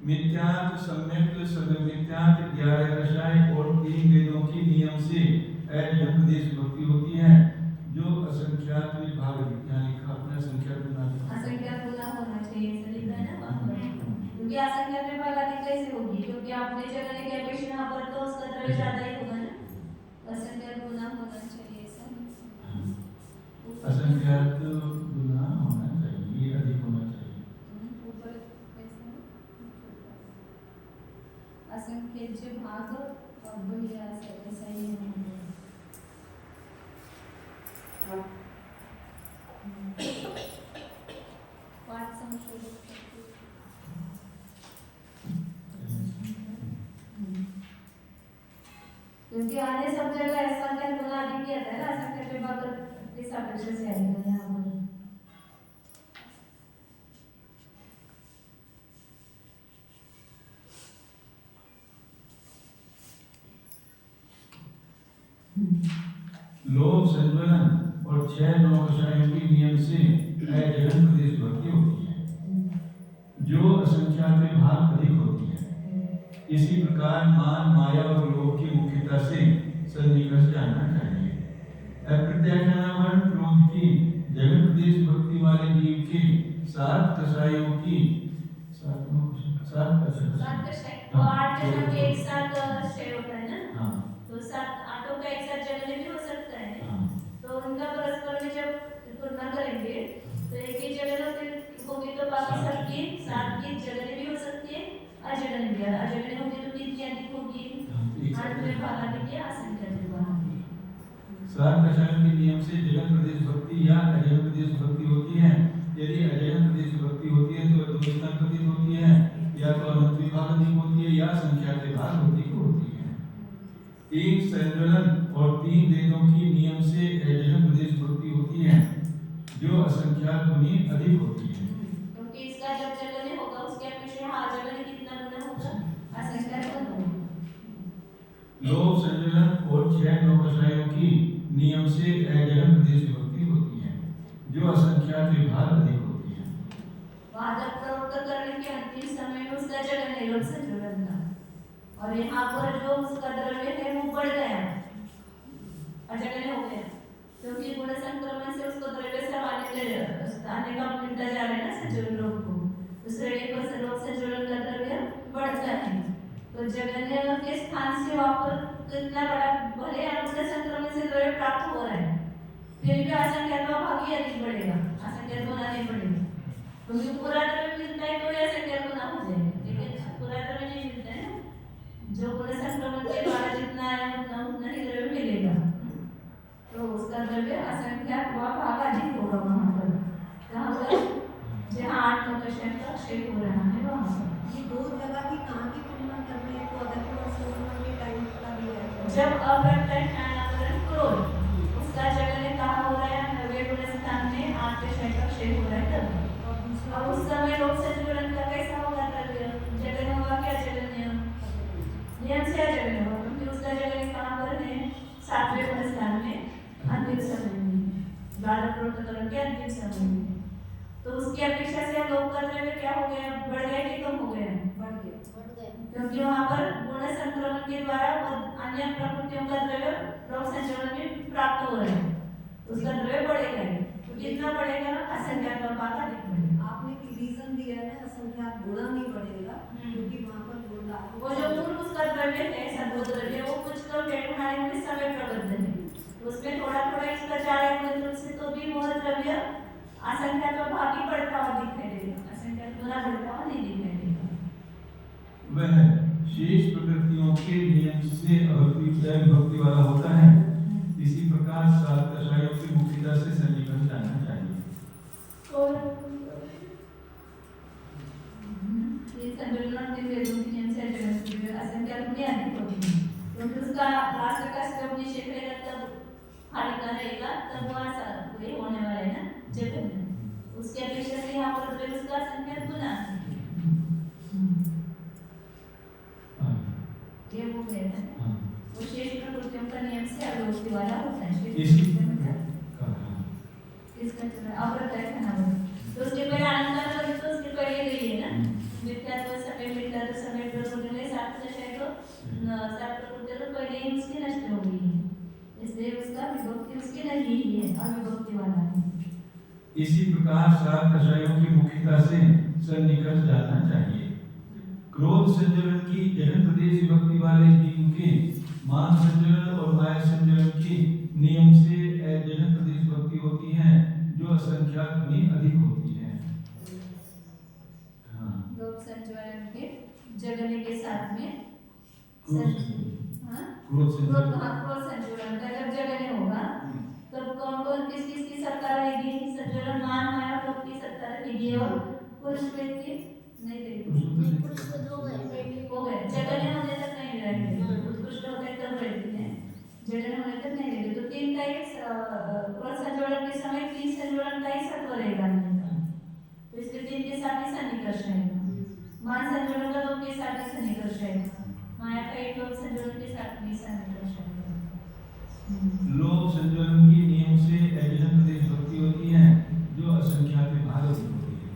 Speaker 2: मिथ्यात्, सम्यक, सगमिथ्यात्, ग्यारह और 3 वेदों की नियम से अजैन प्रदेश विभक्ति होती है जो असंख्यात विभाग अधिक, यहाँ लिखा अपना असंख्यात गुना,
Speaker 1: असंख्यात गुना होना चाहिए, ऐसा लिखा है ना वहाँ पर। क्योंकि असंख्यात विभाग अधिक कैसे होगी, क्योंकि आपने जगह की अपेक्षा यहाँ पर तो उसका द्रव्य ज्यादा ही होगा ना, असंख्यात गुना होना चाहिए ऐसा।
Speaker 2: असंख्यात गुना होना चाहिए, अधिक होना चाहिए।
Speaker 1: ऊपर कैसे असंख्यात जो भाग और वही ऐसा ही है। पाठ संशोधित क्योंकि आने सब जगह ऐसा क्या गुना अधिक किया था ना, असंख्यात विभाग इस अपेक्षा से आएगा यहाँ पर।
Speaker 2: लोभ, संज्वलन और 6 नौकशायों के नियम से अजैन प्रदेश विभक्ति होती है जो असंख्यात विभाग अधिक होती है। इसी प्रकार मान, माया और लोभ की मुख्यता से सन्निकर्ष जानना चाहिए। अप्रत्याख्यानावरण क्रोध की जगन प्रदेश विभक्ति वाले जीव के 7 कषायों की 7
Speaker 1: कषाय तो 8 जगह के एक साथ क्षय होता है ना।
Speaker 2: हाँ।
Speaker 1: तो 7 आठों का एक साथ जगने भी हो सकता है।
Speaker 2: हाँ।
Speaker 1: तो उनका परस्पर में जब तुलना करेंगे तो एक ही जगह होगी तो बाकी सबकी 7 की जगने भी हो सकती है, अजगने भी। अजगने होगी तो कितनी अधिक होगी, 8 में भाग अधिक या असंख्यात विभाग।
Speaker 2: 7 कषायों के नियम से जगन प्रदेश विभक्ति या अजैन प्रदेश विभक्ति होती है। यदि अजैन प्रदेश विभक्ति होती है तो दो स्थान प्रतीत होती है, या तो अनंत विभाग अधिक होती है या संख्यात विभाग अधिक होती है। 3 संज्वलन और 3 वेदों की नियम से अजैन प्रदेश विभक्ति होती है जो असंख्यात गुनी अधिक होती है।
Speaker 1: क्योंकि इसका जब जगने होगा उसके अपेक्षा हाँ जगने कितना गुना होगा, असंख्यात गुना।
Speaker 2: लोभ, संज्वलन और 6 नौकशायों की नियम से अजैन प्रदेश विभक्ति होती है जो असंख्यात विभाग अधिक होती है।
Speaker 1: वादक प्रवृत्त करने के अंतिम समय में उसका जगन लोभ संज्वलन था, और यहाँ पर जो उसका द्रव्य है वो बढ़ गया, अजगने हो गया, क्योंकि गुण संक्रमण से उसको द्रव्य से आने का मिलता जा रहा है ना संज्वलन लोभ को। उस श्रेणी पर लोभ संज्वलन का द्रव्य बढ़ता है, तो जगन्य के स्थान से वहाँ पर कितना बड़ा भले गुण संक्रमण से द्रव्य प्राप्त हो रहा है, फिर भी असंख्यात भाग ही अधिक बढ़ेगा, असंख्यात गुना नहीं बढ़ेगा। क्योंकि पूरा द्रव्य मिलता है तो ये संख्यात गुना हो जाएगा, लेकिन पूरा द्रव्य नहीं मिलता है ना, जो गुण संक्रमण के द्वारा जितना आया उतना ही द्रव्य मिलेगा, तो उसका द्रव्य असंख्यात भाग अधिक होगा वहाँ पर, जहाँ पर जहाँ 8 नौकशायों का क्षय हो रहा है वहाँ पर।
Speaker 3: ये दो जगह की कहाँ की तुलना कर रहे हैं, तो अगर के टाइम का भी है
Speaker 1: जब अप्रत्याख्यानावरण क्रोध उसका जगने कहाँ हो रहा है, 90 गुण स्थान में 8 कषाय का क्षय हो रहा है तब। और उस समय लोभ संज्वलन का कैसा होगा द्रव्य, जगन होगा क्या जगन्य नियम से अजगन्य होगा, क्योंकि उसका जगन कहाँ पर है, 7वें गुण स्थान में अंतिम समय में, बालक प्रोटोकॉल के अंतिम समय में। तो उसकी अपेक्षा से लोभ का द्रव्य क्या हो गया, बढ़ गया कि कम हो गया?
Speaker 3: बढ़ गया।
Speaker 1: क्योंकि वहाँ पर गुण संक्रमण के द्वारा अन्य प्रकृतियों का द्रव्य लोभ संचरण में प्राप्त हो रहा है, उसका द्रव्य बढ़ेगा ही, तो कितना बढ़ेगा, असंख्यात भाग अधिक बढ़ेगा।
Speaker 3: आपने रीजन दिया है असंख्यात गुना नहीं बढ़ेगा, क्योंकि वहाँ पर
Speaker 1: वो जो मूल उसका द्रव्य है सद्गुण द्रव्य वो कुछ तो व्यवहारिक में समय प्रबंधन है, उसमें थोड़ा थोड़ा इसका जा रहा है मतलब से, तो भी वह द्रव्य असंख्यात भाग ही बढ़ता हुआ दिखाई देगा, असंख्यात गुना बढ़ता हुआ नहीं दिखाई देगा।
Speaker 2: वह शेष प्रकृतियों के नियम से भक्ति वाला होता है। इसी प्रकार 7 कषायों की मुख्यता से सन्निकर्ष जानना चाहिए।
Speaker 1: ये संतुलन के वेदों के नियम से असंख्यात गुना अधिक होती है, क्योंकि उसका लास्ट का स्टेप अपनी शेख तब हालिका रहेगा, तब वो ऐसा होने वाला है ना जब उसके अपेक्षा से यहाँ पर उसका असंख्यात गुना।
Speaker 2: इसी
Speaker 1: इसका चला अव्रत है ना वो तो उसके पहले अनंतर वाली तो उसके पहले गई है ना मिथ्यात्व समय प्रबोधन सात दशा तो सात प्रकृति तो पहले ही उसकी नष्ट हो गई है इसलिए उसका विभक्ति उसकी नहीं है अविभक्ति वाला है।
Speaker 2: इसी प्रकार सात कषायों की मुख्यता से सन्निकर्ष जानना चाहिए। क्रोध संजरण की जगन प्रदेश विभक्ति वाले जीव के मान संजरण और माया संजरण की नियम से जगन प्रदेश विभक्ति होती है जो असंख्यात गुनी अधिक होती है। हाँ।
Speaker 1: लोक संजरण के जगने के साथ में
Speaker 2: क्रोध
Speaker 1: क्रोध संजरण का जब जगने होगा तब कौन कौन किस किस की सत्ता रहेगी संजरण मान माया लोक की सत्ता रहेगी और पुरुष व्यक्ति नहीं रहेगी
Speaker 5: पुरुष तो दो
Speaker 1: हो गए जगने होने तक नहीं रहेंगे उत्कृष्ट होते तब रहती है जगने होने तक नहीं रहेगी तो तीन का ही क्रोध संजरण के समय तीन संजरण का ही सत्व रहेगा तो इसलिए तीन के साथ ही सन्निकर्ष रहेगा मान संजरण का दो के साथ ही सन्निकर्ष रहेगा माया का एक लोक संजरण के साथ भी सन्निकर्ष रहेगा।
Speaker 2: लोक संजरण की नियम से जगन प्रदेश विभक्ति होती है जो असंख्यात विभाग होती है।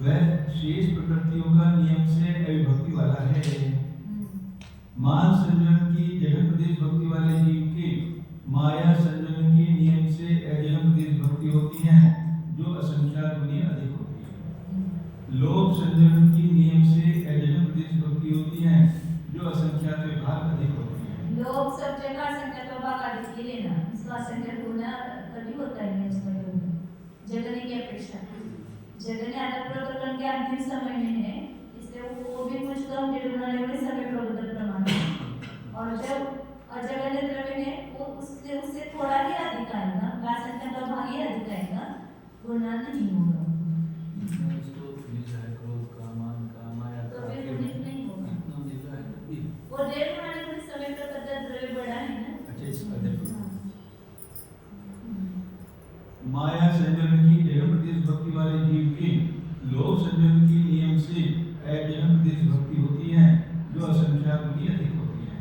Speaker 2: वह शेष प्रकृतियों का नियम से अविभक्ति वाला है। मान संजरण की जगन प्रदेश भक्ति वाले जीव के माया संजरण की नियम से जगन प्रदेश भक्ति होती है जो असंख्यात गुनी अधिक होती है। लोक संजरण की नियम से जगन प्रदेश भक्ति होती है जो असंख्यात विभाग अधिक होती है।
Speaker 1: लोग सब जगह असंख्यात विभाग अधिक ही लेना इसका असंख्यात गुना कभी होता ही नहीं उसका जगने की अपेक्षा जगने आधार प्रकरण के अंतिम समय में है इसलिए वो भी कुछ कम निर्गुणाने वाले समय प्रबोधन प्रमाण और जब अजगने द्रव्य है वो उससे थोड़ा ही अधिक आएगा असंख्यात का भाग ही अधिक आएगा गुना नहीं होगा तो भी गुणित नहीं होगा वो डेढ़ गुणाने वाले समय प्रकरण द्रव्य बड़ा है ना
Speaker 2: माया संजरण की जगन प्रदेश भक्ति वाले जीव के लोक संजरण की नियम से जगन प्रदेश भक्ति होती है जो असंख्यात गुनी अधिक होती है।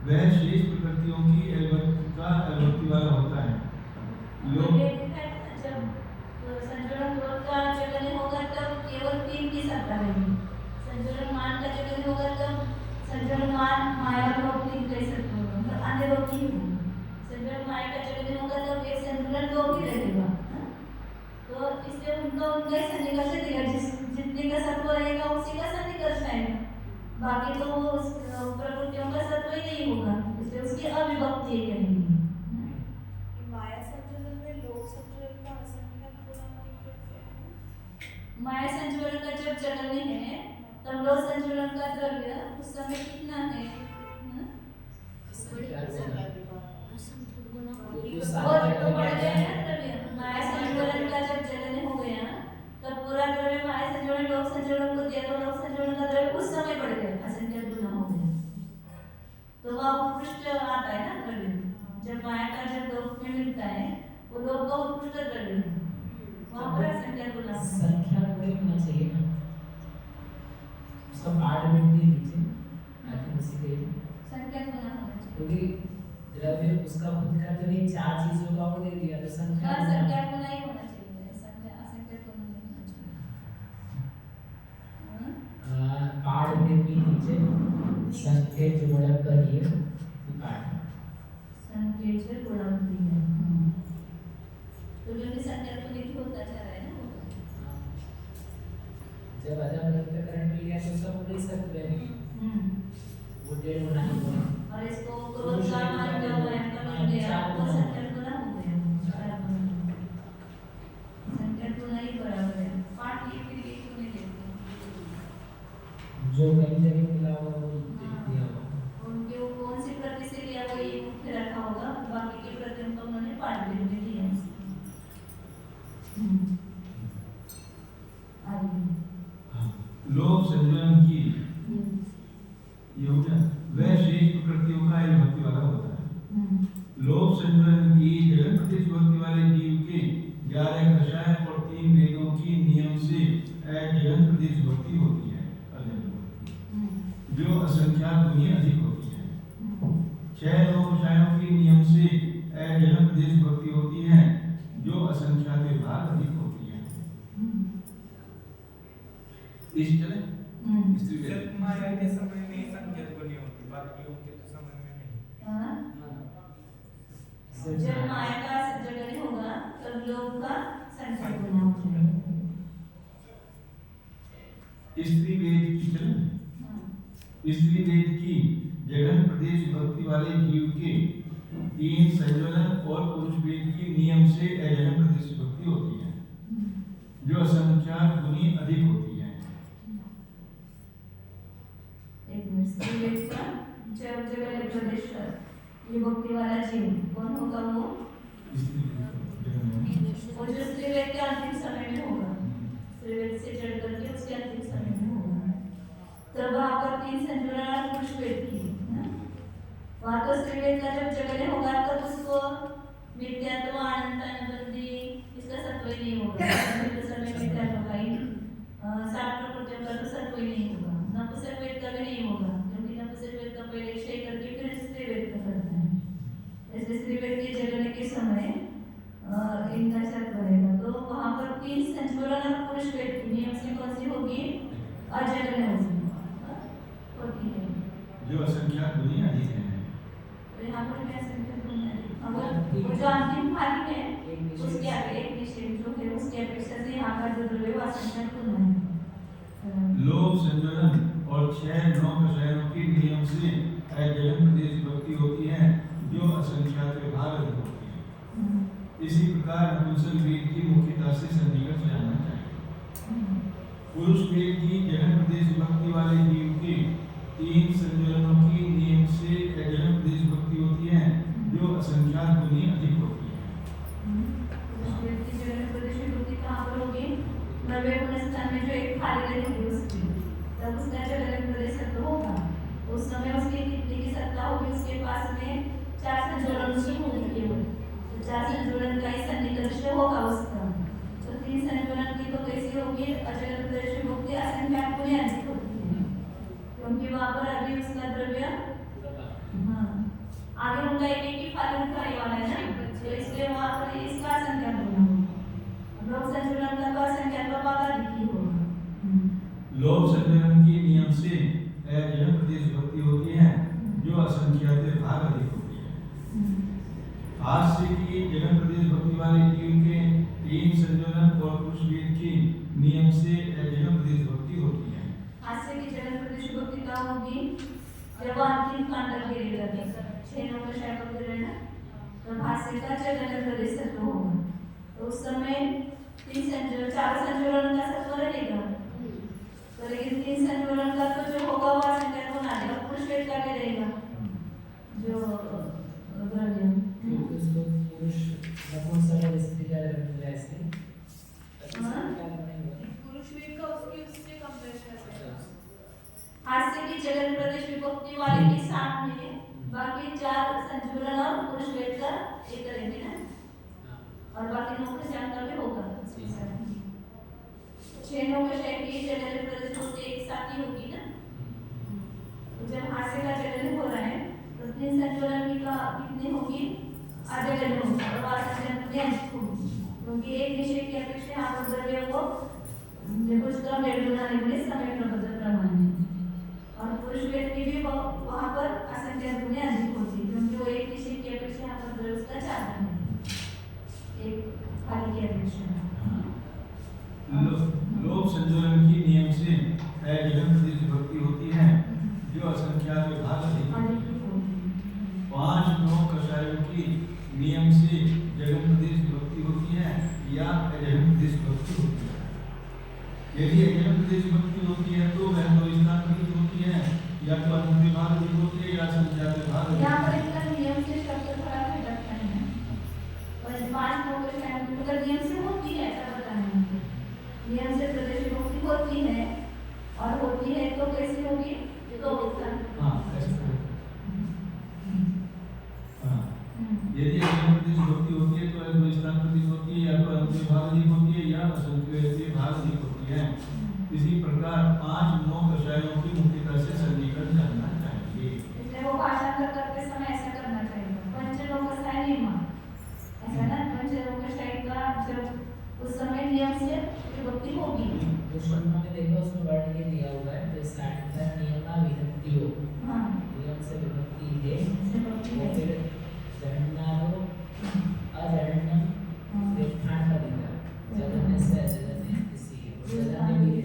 Speaker 2: वह शेष प्रकृतियों की अविभक्ति वाला होता है। लोक
Speaker 1: जब संजरण क्रोध का जगन होगा तब केवल तीन की सत्ता रहेगी संजरण मान का जगन होगा तब संजरण मान माया लोक तीन कह सकते हो मतलब अन्य लोग ही होगा संजरण माया का जगन होगा तब एक संजरण लोक ही रहेगा तो इसलिए उनका ही सन्निकर्ष दिया जितने का सत्व रहेगा उसी का सन्निकर्ष आएगा बाकी तो वो प्रकृतियों का सत्व ही नहीं होगा इसलिए उसकी अविभक्ति कहेंगे।
Speaker 3: माया संजरण में लोक संजरण का असंख्यात गुना कैसे
Speaker 1: माया संजरण का जब जगने है तब लोक संजरण का द्रव्य उस समय कितना है वो बढ़ गया है ना द्रव्य माया संजरण का जब जगने हो गया तब पूरा द्रव्य माया संजरण लोक संजरण को दिया तो लोक संजरण का द्रव्य उस समय बढ़ गया असंख्यात गुना हो गया तो वह उत्कृष्ट आता है ना द्रव्य जब माया का जब लोक में मिलता है वो लोक का उत्कृष्ट द्रव्य है वहाँ पर असंख्यात गुना
Speaker 4: संख्या बड़ी होना चाहिए ना उसका पार्ट में भी नीचे आगे उसी के
Speaker 1: संख्यात गुना होना चाहिए
Speaker 4: क्योंकि द्रव्य उसका खुद का तो नहीं चार चीजों का वो दे दिया तो संख्या
Speaker 1: संख्यात गुना ही होना चाहिए असंख्यात गुना नहीं होना चाहिए
Speaker 4: पार्ट में भी नीचे संख्या जोड़ा करिए पार्ट
Speaker 1: संख्या से गुणा होती है तो क्योंकि संख्यात गुना की होता जा रहा है ना
Speaker 4: जब अदम रक्तकरण मिल गया तो सब पूरे सत्व है वो डेढ़ गुना ही हुआ
Speaker 1: और इसको क्रोध का मान जब माया का मिल गया तो संख्यात गुना हो गया संख्यात गुना ही बराबर है पाठ ये फिर एक होने देते हैं
Speaker 4: जो कहीं जगह मिला हुआ वो दिया होगा
Speaker 1: उनके वो कौन सी प्रति से लिया वो ये मुख्य रखा होगा बाकी के प्रतियों को उन्होंने पाठ भी दिया
Speaker 2: लोक संजरण की वह शेष प्रकृतियों का अविभक्ति वाला होता है। लोक संजरण की जगन प्रदेश भक्ति वाले जीव के 11 कषाय और 3 वेदों की नियम से जगन प्रदेश भक्ति होती है जो असंख्यात गुनी अधिक होती है। 6 लोक कषायों के नियम से इस चले स्त्री वेद
Speaker 5: सिर्फ माया के समय में संकेत बनी होती, बाकी उनके तो समय में नहीं।
Speaker 1: हाँ? जब माया का जगह होगा तब लोग का संकेत बना होगा।
Speaker 2: स्त्री वेद की चले स्त्री वेद की जगन प्रदेश भक्ति वाले जीव के 3 संयोजन और पुरुष वेद की नियम से अजगन प्रदेश भक्ति होती है जो असंख्यात गुनी अधिक होती है।
Speaker 1: एक मिनट, स्त्री वेद का जब जगह प्रदेश ये भक्ति वाला जीव कौन होगा वो?
Speaker 2: स्त्री वेद
Speaker 1: वो जो स्त्री वेद के अंतिम समय में होगा, स्त्री वेद से चढ़ करके उसके अंतिम समय में होगा। तब वहाँ पर 3 संयोजन पुरुष वेद की है। वहाँ तो स्त्री वेद का जब जगह होगा तब उसको मिथ्यात्व अनंत अनुबंधी इसका सत्व ही नहीं होगा। तो समय मिथ्यात्व का ही साठ प्रकृतियों का तो सत्व ही नहीं होगा। नपुंसक वेद का भी नहीं होगा क्योंकि नपुंसक वेद का पहले क्षय करके फिर स्त्री वेद का करता है। ऐसे स्त्री वेद के जगने के समय इनका सत्व रहेगा। तो वहाँ पर 3 संयोजन पुरुष वेद की नियम से कौन सी होगी? अजगन होती है
Speaker 2: जो असंख्यात गुनी अधिक है।
Speaker 1: तो यहाँ पर क्या संकेत होना है? अगर वो जो अंतिम खाली है उसके आगे एक निश्चय जो है उसकी अपेक्षा से यहाँ का जो द्रव्य वो असंख्यात होना है।
Speaker 2: लोभ संयोजन और 6-9 कषायों के नियम से अजगन प्रदेश भक्ति होती है जो असंख्यात विभाग अधिक होती है। इसी प्रकार नपुंसक वेद की मुख्यता से सन्निकट जानना चाहिए। पुरुष वेद की जगन प्रदेश भक्ति वाले जीव के 3 संयोजनों की नियम से अजगन प्रदेश भक्ति होती है जो असंख्यात गुनी अधिक होती है।
Speaker 1: पुरुष वेद की जगन प्रदेश भक्ति कहाँ पर होगी? नवे गुण स्थान में जो एक खाली रहेगी उसकी तब उसका जगन प्रदेश सत्व होगा। उस समय उसकी कितनी की सत्ता होगी? उसके पास में 4 संयोजन की होगी केवल। तो 4 संयोजन का ही सन्निकर्ष होगा उसका। तो 3 संयोजन की तो कैसी होगी? अजगन प्रदेश भक्ति असंख्यात गुनी अधिक होती है क्योंकि वहाँ पर अभी उसका द्रव्य आगे उनका एक ही फल उठाने वाला है ना, तो इसलिए वहाँ पर इसका असंख्यात होगा। लोभ संयोजन का तो असंख्यात बाबा दिखी होगा।
Speaker 2: लोभ संयोजन के नियम से अजगन प्रदेश भक्ति होती है जो असंख्यात विभाग अधिक होती है। हास्य की जगन प्रदेश भक्ति वाले जीव के 3 संयोजन और पुरुष वेद की नियम से अजगन प्रदेश भक्ति होती है।
Speaker 1: हास्य की जगन प्रदेश भक्ति का होगी जब वो अंतिम कांड घेरेगा 6 नंबर शायद ना, तो हास्य का जगन प्रदेश सत्व होगा। तो उस समय 3 संयोजन 4 संयोजन का सत्व रहेगा। तो लेकिन 3 संयोजन का तो जो होगा वो असंख्यात होना है और पुरुष वेद का भी रहेगा जो द्रव्य
Speaker 4: उसको पुरुष नपुंसक और स्त्री का जगह ऐसे
Speaker 3: पुरुष वेद का उससे कंपेयर करते हैं।
Speaker 1: हास्य की जगन प्रदेश विभक्ति वाले के सामने बाकी 4 संयोजन और पुरुष वेद का एक करेंगे ना, और बाकी 9 कषाय का भी होगा। 6-9 कषाय की जगन प्रदेश होते एक साथ ही होगी ना। तो जब हास्य का जगन हो रहा है तो 3 संयोजन की का कितनी होगी? अजगन होगी और असंख्यात होगी क्योंकि एक विषय की अपेक्षा यहाँ पर द्रव्य को कुछ कम डेढ़ गुना लेंगे समय प्रबंध प्रमाण में। और पुरुष वेद की भी वहाँ पर असंख्यात गुने अधिक होती है क्योंकि वो एक विषय की अपेक्षा यहाँ पर द्रव्य उसका 4 है एक खाली की अपेक्षा।
Speaker 2: लोभ संयोजन की नियम से अजगन प्रदेश भक्ति होती है जो असंख्यात विभाग अधिक होती है। 5-9 कषायों की नियम से जगन प्रदेश भक्ति होती है या अजगन प्रदेश भक्ति होती है। यदि अजगन प्रदेश भक्ति होती है तो वह 2 स्थान प्रतीत होती है या तो अंत विभाग अधिक होती है या संख्यात विभाग अधिक
Speaker 1: यहाँ पर
Speaker 2: होती है।
Speaker 1: इसका नियम से शब्द थोड़ा भटकता है और 5-9 कषाय मतलब नियम से होती है ऐसा बताना है। नियम से प्रदेश भक्ति होती है और होती है तो कैसी होगी? तो
Speaker 2: हाँ ऐसा है। हाँ यदि अजगन प्रदेश भक्ति होती है तो वह 2 स्थान प्रतीत होती है या तो अंत विभाग अधिक होती है या असंख्यात विभाग अधिक होती है। इसी प्रकार 5-9 कषायों की मुख्यता से सन्निकट जानना चाहिए।
Speaker 1: इसलिए वो भाषांतर करते समय ऐसा करना चाहिए। पंचलोक कषाय नियम ऐसा ना, पंचलोक कषाय का जब उस समय नियम से विभक्ति होगी
Speaker 4: जो श्लोक में देखो उसमें वर्ण ये दिया हुआ है जो स्टार्टिंग का नियमा विभक्ति हो
Speaker 1: हाँ
Speaker 4: नियम से विभक्ति है
Speaker 1: से भक्ति
Speaker 4: और
Speaker 1: है
Speaker 4: फिर जगन्नाथो अजगन्नम फिर ठाण का दिया जगन्य से अजगन्य किसी जगन्य भी है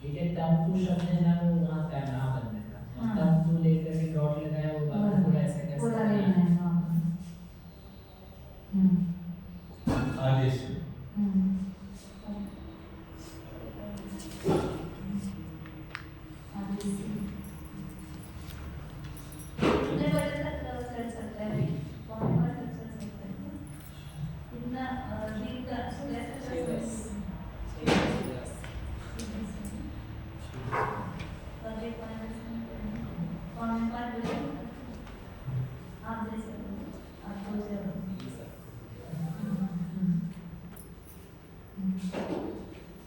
Speaker 4: ठीक है तंतु शब्द है ना वो वहाँ का नाम बनने का तंतु लेकर के डॉट लगाया वो बाबू पूरा ऐसे कर
Speaker 1: पूरा
Speaker 4: सकते
Speaker 1: लेना
Speaker 4: हैं
Speaker 1: है वहाँ पर।
Speaker 2: आदेश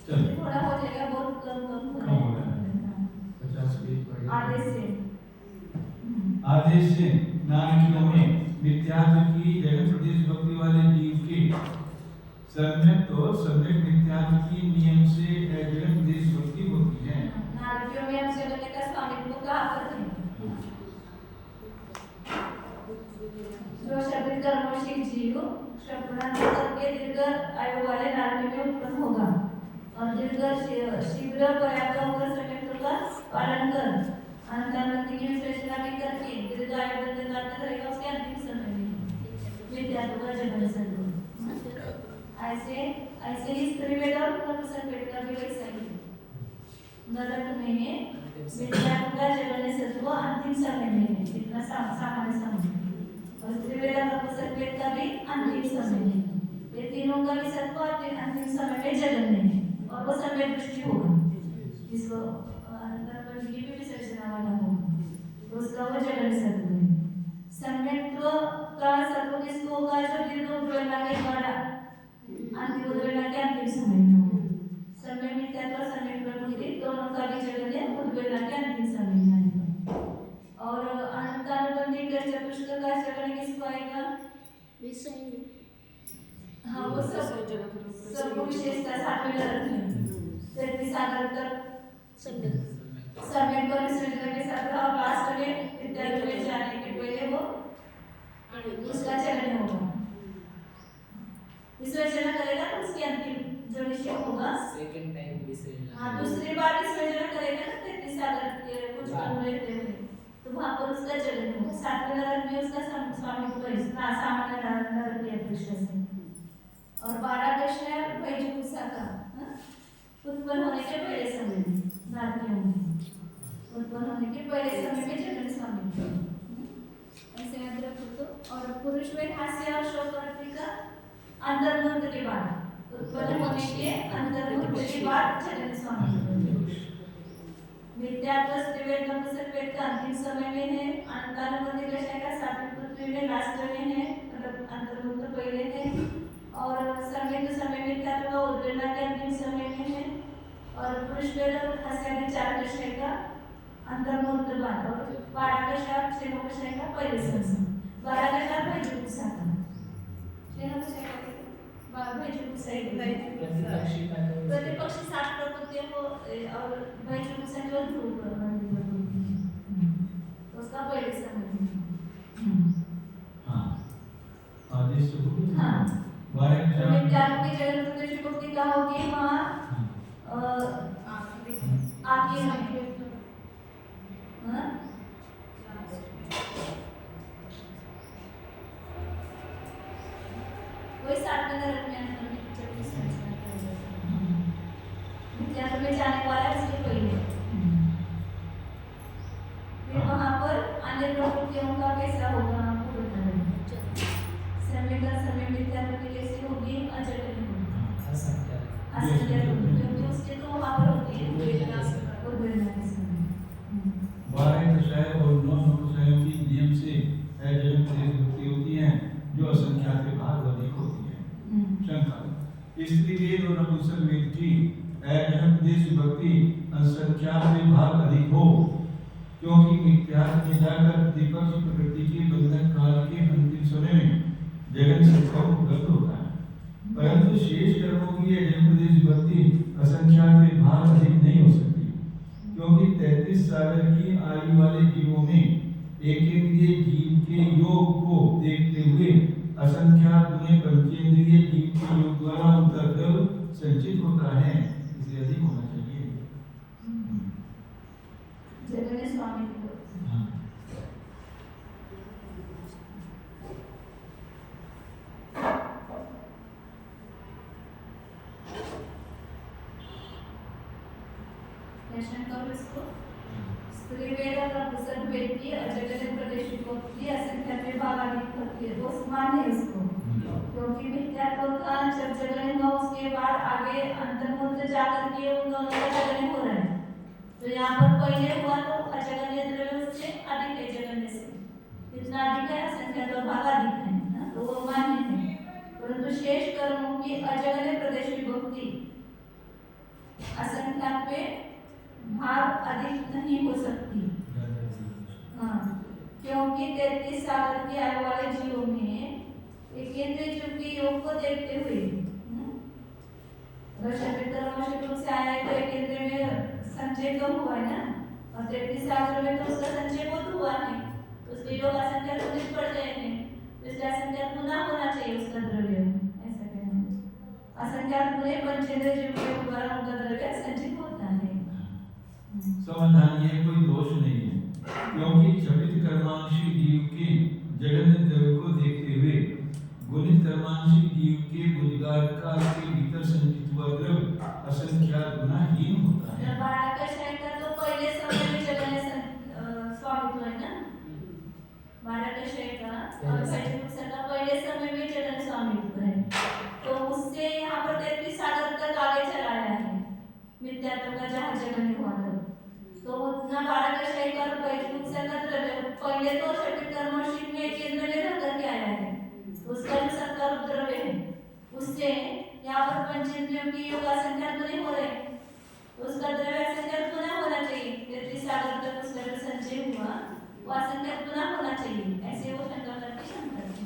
Speaker 2: चलो
Speaker 1: थोड़ा हो जाएगा बहुत कम
Speaker 2: कम हो रहा है।
Speaker 1: हाँ।
Speaker 2: 50 पेज पढ़ेगा।
Speaker 1: आदेश से
Speaker 2: आदेश से नारकियों में मिथ्यात्व की जगत प्रदेश भक्ति वाले जीव के सम्यक मिथ्यात्व की नियम से जगत प्रदेश भक्ति होती है।
Speaker 1: नारकियों में हम जगत का स्वामित्व कहाँ पर है जो शब्द कर्मशील जीव शब्दांत करके दीर्घ आयु वाले नारकी में उत्पन्न होगा और दीर्घ शीघ्र पर्याप्त होकर संयंत्र का पालन कर अंतर्मति की विश्लेषण भी करके दीर्घ आयु बंद करते रहेगा उसके अंतिम समय में विद्यार्थी का जन्म संग ऐसे ही स्त्री वेद और संपेट का भी वैसा ही नरक में है विद्यार्थी का जन्म सत्व अंतिम समय में है इतना सामान्य समय और त्रिवेदा का संपेट का भी अंतिम समय है ये तीनों का भी सत्व अंतिम समय में जगन है और वो समय दृष्टि होगा जिसको अंतर्मन की भी विसर्जना वाला होगा तो उसका वो जगन सत्व है सम्यक्त्व का सत्व किसको होगा जो दीर्घ उद्वेलना के द्वारा अंतिम उद्वेलना के अंतिम समय में होगा समय मिथ्यात्व और समय प्रकृति दोनों का भी जगन है उद्वेलना के अंतिम समय में आएगा और अनंतानुबंधी का चतुष्क का जगन किसको आएगा हाँ वो सब विशेषता साथ में रखते हैं तैतीस सागर तक समय पर विसर्जन के साथ और लास्ट में विद्यालय में जाने के पहले वो उसका चलन होगा विसर्जन करेगा तो उसके अंतिम जो निश्चय होगा
Speaker 4: सेकंड टाइम विसर्जन
Speaker 1: हाँ दूसरी बार विसर्जन करेगा ना तैतीस सागर के कुछ कम रहते हुए तो वहाँ पर उसका चलन होगा सातवें नरक में उसका स्वामित्व है सामान्य नरक की अपेक्षा से और 12 कृष्ण वैजुषा का उत्पन्न होने के पहले समय में नारकियों में उत्पन्न होने के पहले समय में जगन स्वामित्व ऐसे याद रखो तो और पुरुष में हास्य और शोक का अंतर्मुहूर्त के बाद उत्पन्न होने के अंतर्मुहूर्त के बाद जगन स्वामित्व विद्यात्व स्त्रीवेद नपुंसकवेद का अंतिम समय में है अनंतानुबंधी दशा का सातवें पृथ्वी में लास्ट में है मतलब अंतर्मुहूर्त पहले है और समय में विद्यात्व का उद्वेलना के अंतिम समय में है और पुरुष वेद और हास्यादि 4 दशा का अंतर्मुहूर्त बाद और 12 दशा 6 दशा का पहले समय 12 दशा वैजुषा का 6 दशा का
Speaker 4: प्रतिपक्षी का तो
Speaker 1: प्रतिपक्षी 7 प्रकृतियों को और वैजुषा जो ध्रुव उसका पहले समय
Speaker 2: हाँ आदेश से बोलो
Speaker 1: हाँ
Speaker 2: 12
Speaker 1: तो विद्यार्थी की जगन प्रदेश भक्ति का होगी वहाँ आगे हाँ वही 7वें नरक में विद्यार्थी में जाने वाला है उसके पहले फिर वहाँ पर अन्य प्रकृतियों का कैसा होगा आपको बताना समय का समय विद्यार्थी की जैसी होगी अजगनी होगी असंख्य क्योंकि उसके तो वहाँ पर होती है उद्वेलना के समय
Speaker 2: 12 दशाएं और 9 नपुंसकों की नियम से जगन प्रदेश भक्ति होती है जो असंख्यात के भाग अधिक होती है शंका स्त्री वेद और नपुंसक वेद की जगन प्रदेश भक्ति असंख्यात के भाग अधिक हो क्योंकि मिथ्यात्व में जाकर प्रतिपक्ष प्रकृति के बंधन काल के अंतिम समय में जगन से उपलब्ध होता है परंतु शेष कर्मों की जगन प्रदेश भक्ति असंख्यात के भाग अधिक नहीं हो सकती, क्योंकि 33 सागर की आयु वाले जीवों में एकेंद्रिय जीव के योग को देखते हुए असंख्यात गुने पंचेंद्रिय जीव के योग द्वारा उनका द्रव संचित होता है, इसलिए अधिक होना चाहिए।
Speaker 1: जगन्नाथ स्वामी को
Speaker 2: हाँ।
Speaker 1: दर्शन करो इसको। स्त्री वेद का पुस्तक वेद की अजगत प्रदेश को की असंख्यात भागाधिक होती है, वो मान्य है इसको, क्योंकि मिथ्यात्व का जब जगने हुआ उसके बाद आगे अंतर्मुक्त जाकर के उन दोनों का जगने हो रहा है। तो यहाँ पर पहले हुआ तो अजगन्य द्रव्य उससे अधिक है, जगन्य से जितना अधिक है असंख्यात भाग अधिक है ना, तो वो मान्य है। परंतु शेष कर्मों की अजगन्य प्रदेश विभक्ति असंख्यात पे भाग अधिक नहीं हो सकती। हाँ, क्योंकि 33 सागर की आयु वाले जीवों में एकेंद्रिय जीव के योग को देखते हुए अगर शरीर कर्मशः रूप से आया है तो एकेंद्रिय में संचय कम हुआ है ना, और 33 सागर में तो उसका संचय बहुत हुआ है, तो उसके योग असंख्यात उदित पड़ गए हैं, तो इसलिए असंख्यात गुना होना चाहिए उसका द्रव्य, ऐसा कहना है। असंख्यात गुने पंचेंद्रिय जीव के द्वारा उनका द्रव्य संचित होता है।
Speaker 2: समाधान ये कोई दोष नहीं है, क्योंकि क्षपित कर्मांशी जीव के जगन्य द्रव्य को देखते हुए गुणित कर्मांशी जीव के भुजगार काल के भीतर संचित हुआ द्रव्य असंख्यात गुना हीन होता है।
Speaker 1: बाराकशाही का तो पहले समय में जगन्य स्वामित्व है ना, बाराकशाही का और पैचमुख का पहले समय में जगन्य स्वामित्व है, तो उससे यहाँ पर 33 सागर तक आगे चलाया है मिथ्यात्व का जहाँ जगन्य हुआ था, तो उतना बाराकशाही का और पैचमुख का द्रव्य पहले तो छठे कर्मशील में केंद्र में रह करके आया है, उसका जो सत्कार द्रव्य है उससे यहाँ पर पंचेंद्रियों की योग असंख्यात गुने हो रहे, तो उसका द्रव्य असंख्यात गुना होना चाहिए। 33 सागर तक उसका जो संचय हुआ वो असंख्यात गुना होना चाहिए, ऐसे वो शंका करके शंका की।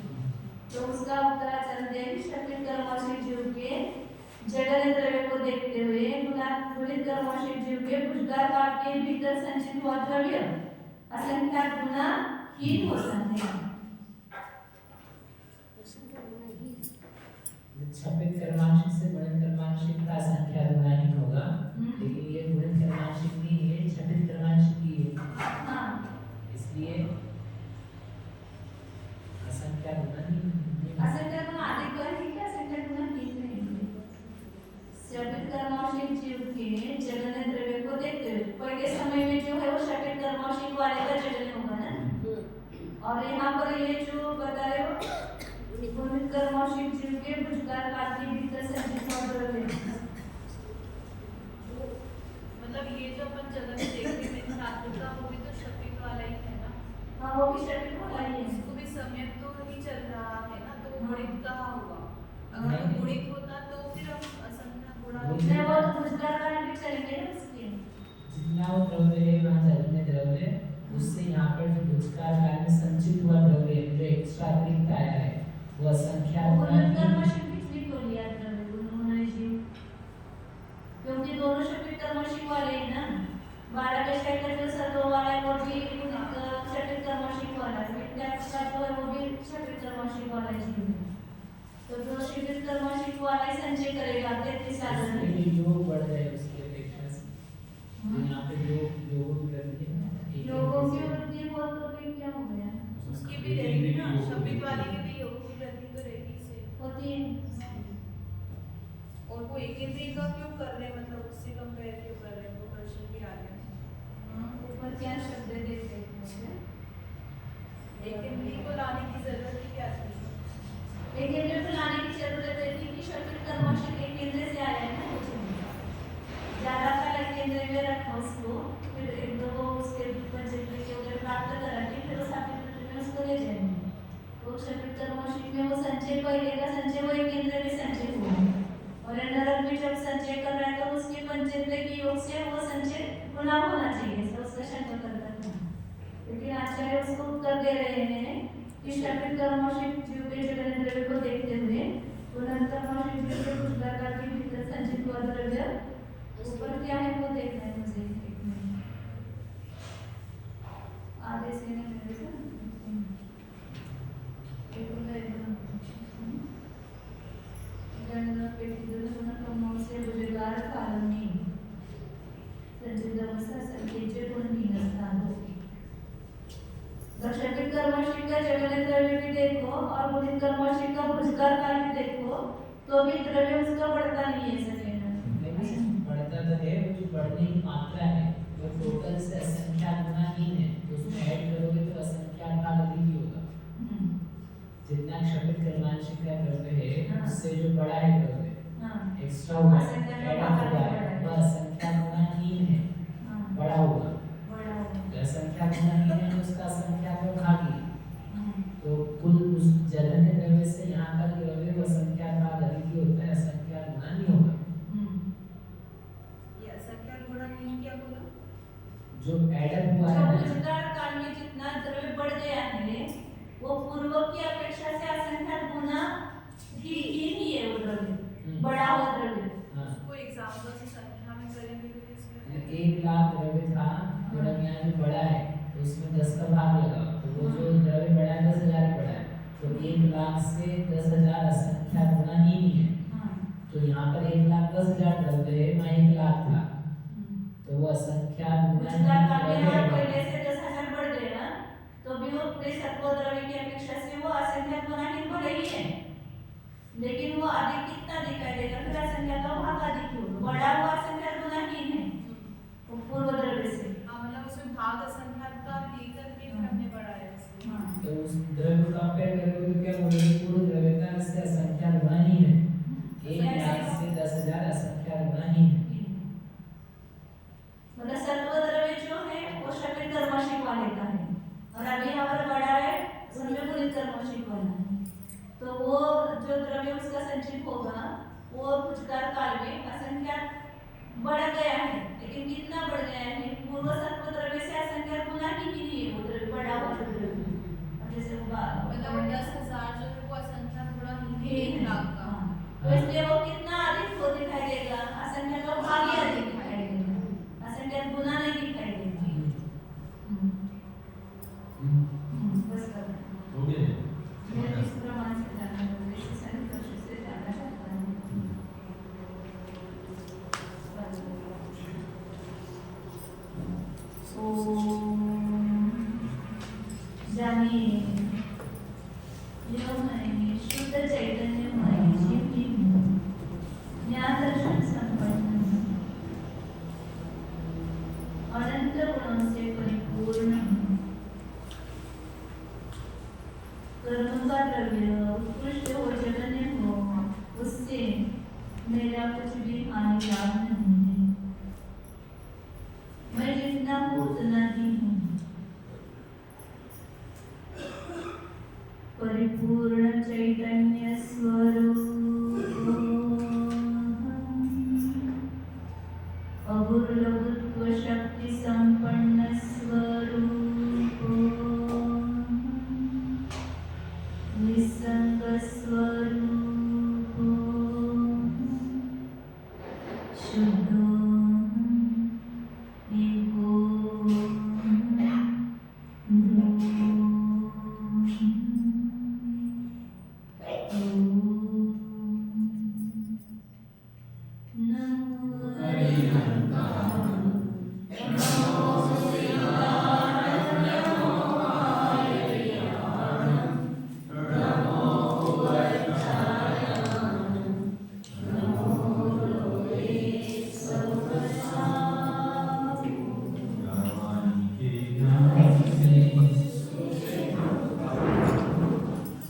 Speaker 1: तो उसका उत्तराचरण दिया कि शक्ति कर्मशील जीव के जगन्य द्रव्य को देखते हुए गुणित कर्मशील जीव के भुजगार काल के भीतर संचित हुआ द्रव्य असंख्यात गुना हीन होता है।
Speaker 4: क्षपित कर्मांशिक से गुणित कर्मांशिक का असंख्यात गुना ही होगा, लेकिन ये गुणित कर्मांशिक नहीं है, क्षपित कर्मांशिक ही है।
Speaker 1: हाँ,
Speaker 4: इसलिए असंख्यात गुना नहीं
Speaker 1: असंख्यात गुना अधिक है क्या, असंख्यात गुना हीन नहीं है। क्षपित कर्मांशिक जीव के जगन्य द्रव्य को देखते हुए पहले समय में जो है वो क्षपित कर्मांशिक वाले का जगन्य होगा ना, और यहाँ पर ये जो बता रहे हो गुणित कर्मशील जीव के भुजगार काल के भीतर संचित हुआ द्रव्य,
Speaker 3: मतलब ये जो अपन जगत देखते हैं सात्विक का वो भी तो शक्ति वाला ही है ना।
Speaker 1: हाँ वो भी शक्ति वाला ही है,
Speaker 3: उसको भी समय तो ही चल रहा है ना, तो वो गुणित कहाँ हुआ? अगर वो गुणित होता तो फिर हम असंख्यात गुणा
Speaker 1: उसने वो तो भुजगार काल में चलेंगे ना उसके,
Speaker 4: जितना वो द्रव्य है वहाँ जगन्य द्रव्य, उससे यहाँ पर जो भुजगार काल में संचित हुआ द्रव्य जो एक्स्ट्रा अतिरिक्त आया है वो असंख्यात गुना
Speaker 1: गुणित
Speaker 4: ही
Speaker 1: कर्मशील भी हो लिया द्रव्य गुण जीव, क्योंकि दोनों शक्ति कर्मशील वाले हैं ना, बाराकशाही का जो सत्व वाला है वो भी शक्ति कर्मशील वाला है, मिथ्यात्व का जो है वो भी शक्ति कर्मशील वाला जीव है, तो जो शक्ति कर्मशील वाला ही संचय करेगा 33 सागर में।
Speaker 4: इसके योग बढ़ जाए उसकी अपेक्षा से, यहाँ पे योग वृद्धि है ना,
Speaker 1: लोगों की वृद्धि हो तो फिर क्या हो गया,
Speaker 3: उसकी भी रहेगी ना, शक्ति वाले की भी योग की वृद्धि तो रहेगी से।
Speaker 1: होती है।
Speaker 3: और वो एकेंद्रिय का क्यों कर रहे हैं, मतलब उससे कंपेयर क्यों कर रहे हैं, वो क्वेश्चन भी आ गया।
Speaker 1: ऊपर क्या शब्द देते हैं,
Speaker 3: एकेंद्रिय को लाने की जरूरत ही क्या थी?
Speaker 1: एकेंद्रिय को लाने की जरूरत है कि शक्ति कर्मशील एकेंद्रिय से आया है ना, कुछ ज्यादा काल एकेंद्रिय में रखा उसको, फिर एक दो उसके पंचेंद्रिय के उधर प्राप्त करा के फिर उस आपके में उसको ले जाएंगे, तो शक्ति कर्मशील में वो संचय पहले का संचय वो एकेंद्रिय में संचय हुआ, और नरक में जब संचय कर रहा है तो उसके पंचेंद्रिय के योग से वो संचय गुना होना चाहिए, तो उसका शंका करता था। लेकिन आचार्य उसको उत्तर दे रहे हैं कि शक्ति कर्मशील जीव के जगन्य द्रव्य को देखते हुए गुणित कर्मशील जीव के भुजगार काल के भीतर संचित हुआ द्रव्य देखना है मुझे, एक मिनट। आधे से ना मेरे से एक गणना पेटीदून कमोसे भुजगार कालनी संचित अवस्था संकेचे गुण नसतानो। दक्षिण कर्मशील का जगन्य द्रव्य भी देखो और गुणित कर्मशील का भुजगार काल भी देखो, तो भी द्रव्य उसका बढ़ता नहीं है सकेगा।
Speaker 4: बढ़ता तो है, वो जो बढ़ने की मात्रा है वो टोटल से असंख्यात गुना ही है, तो उसमें ऐड करोगे तो असंख्यात भाग अधिक ही होगा। जितना क्षपित कर्मांशिक का द्रव्य है उससे जो बड़ा है द्रव्य एक्स्ट्रा हुआ है, ऐड हुआ है, वह असंख्यात गुना ही है, बड़ा हुआ। तो असंख्यात गुना ही है तो उसका असंख्यात में भाग ही, तो कुल उस जगन्य द्रव्य से यहाँ का द्रव्य वो असंख्यात भाग अधिक ही होता है, असंख्यात गुना नहीं होगा। जो एडर हुआ है
Speaker 1: जो
Speaker 4: ना,
Speaker 1: भुजगार काल में जितना द्रव्य बढ़ गया है वो पूर्व की अपेक्षा से असंख्यात गुना ही है वो द्रव्य, बड़ा हुआ द्रव्य।
Speaker 4: हाँ,
Speaker 3: कोई एग्जांपल से संख्या में करेंगे तो इसमें
Speaker 4: 1 लाख द्रव्य था और अब यहाँ जो बड़ा है तो उसमें 10 का भाग लगा, तो वो जो द्रव्य बड़ा है 10,000 बड़ा है, तो 1 लाख से 10,000 असंख्यात गुना ही नहीं है। तो यहाँ पर 1,10,000 द्रव्य है, वहाँ 1 लाख था, तो वो असंख्यात गुना
Speaker 1: भुजगार काल में यहाँ
Speaker 4: ही
Speaker 1: पहले से 10,000 बढ़ गए ना, तो भी वो पूरे सत्व द्रव्य की अपेक्षा से वो असंख्यात गुना ही बढ़े ही है, लेकिन वो अधिक कितना दिखाई देगा, फिर असंख्यात का भाग अधिक होगा, बड़ा हुआ असंख्यात गुना ही है वो पूर्व द्रव्य से।
Speaker 3: मतलब उसमें भाग असंख्यात का लेकर के हमने बढ़ाया इसको।
Speaker 4: तो उस द्रव्य को कंपेयर करोगे तो क्या बोलोगे, पूर्ण द्रव्य का इससे असंख्यात गुना ही है, 1 लाख से 10,000 असंख्यात गुना ही है।
Speaker 1: मतलब सत्व द्रव्य जो है वो शक्ति कर्मशील वाले का है, और अभी यहाँ पर बड़ा है उसमें गुणित कर्मशील वाला है, तो वो जो द्रव्य उसका संचित होगा वो भुजगार काल में असंख्यात बढ़ गया है, लेकिन कितना बढ़ गया है, पूर्व सत्व द्रव्य से असंख्यात गुना ही नहीं है वो द्रव्य, बड़ा हुआ जो द्रव्य। अब जैसे
Speaker 3: मतलब 10,000 जो है वो असंख्यात गुणा ही है 1 लाख का।
Speaker 1: तो इसलिए वो कितना अधिक वो दिखाई देगा, असंख्यात का भाग ही अधिक दिखाई देगा, असंख्यात गुना नहीं दिखाई देगा। बस कर
Speaker 2: हो गया
Speaker 1: मैं इस प्रमाण से जानना होगा, इस सही कक्ष से जानना चाहता हूँ। जानिए योमय शुद्ध चैतन्यमय जीव ज्ञान दर्शन संपन्न अनंत गुणों से परिपूर्ण कर्म का द्रव्य उत्कृष्ट हो जगन्य हो, उससे मेरा कुछ भी हानि लाभ नहीं है। मैं जितना हूँ उतना ही हूँ, परिपूर्ण चैतन्य स्वरूप अभूर्लभुत्व शक्ति संपन्न स्वरूप निसंग स्वरूप शुद्धो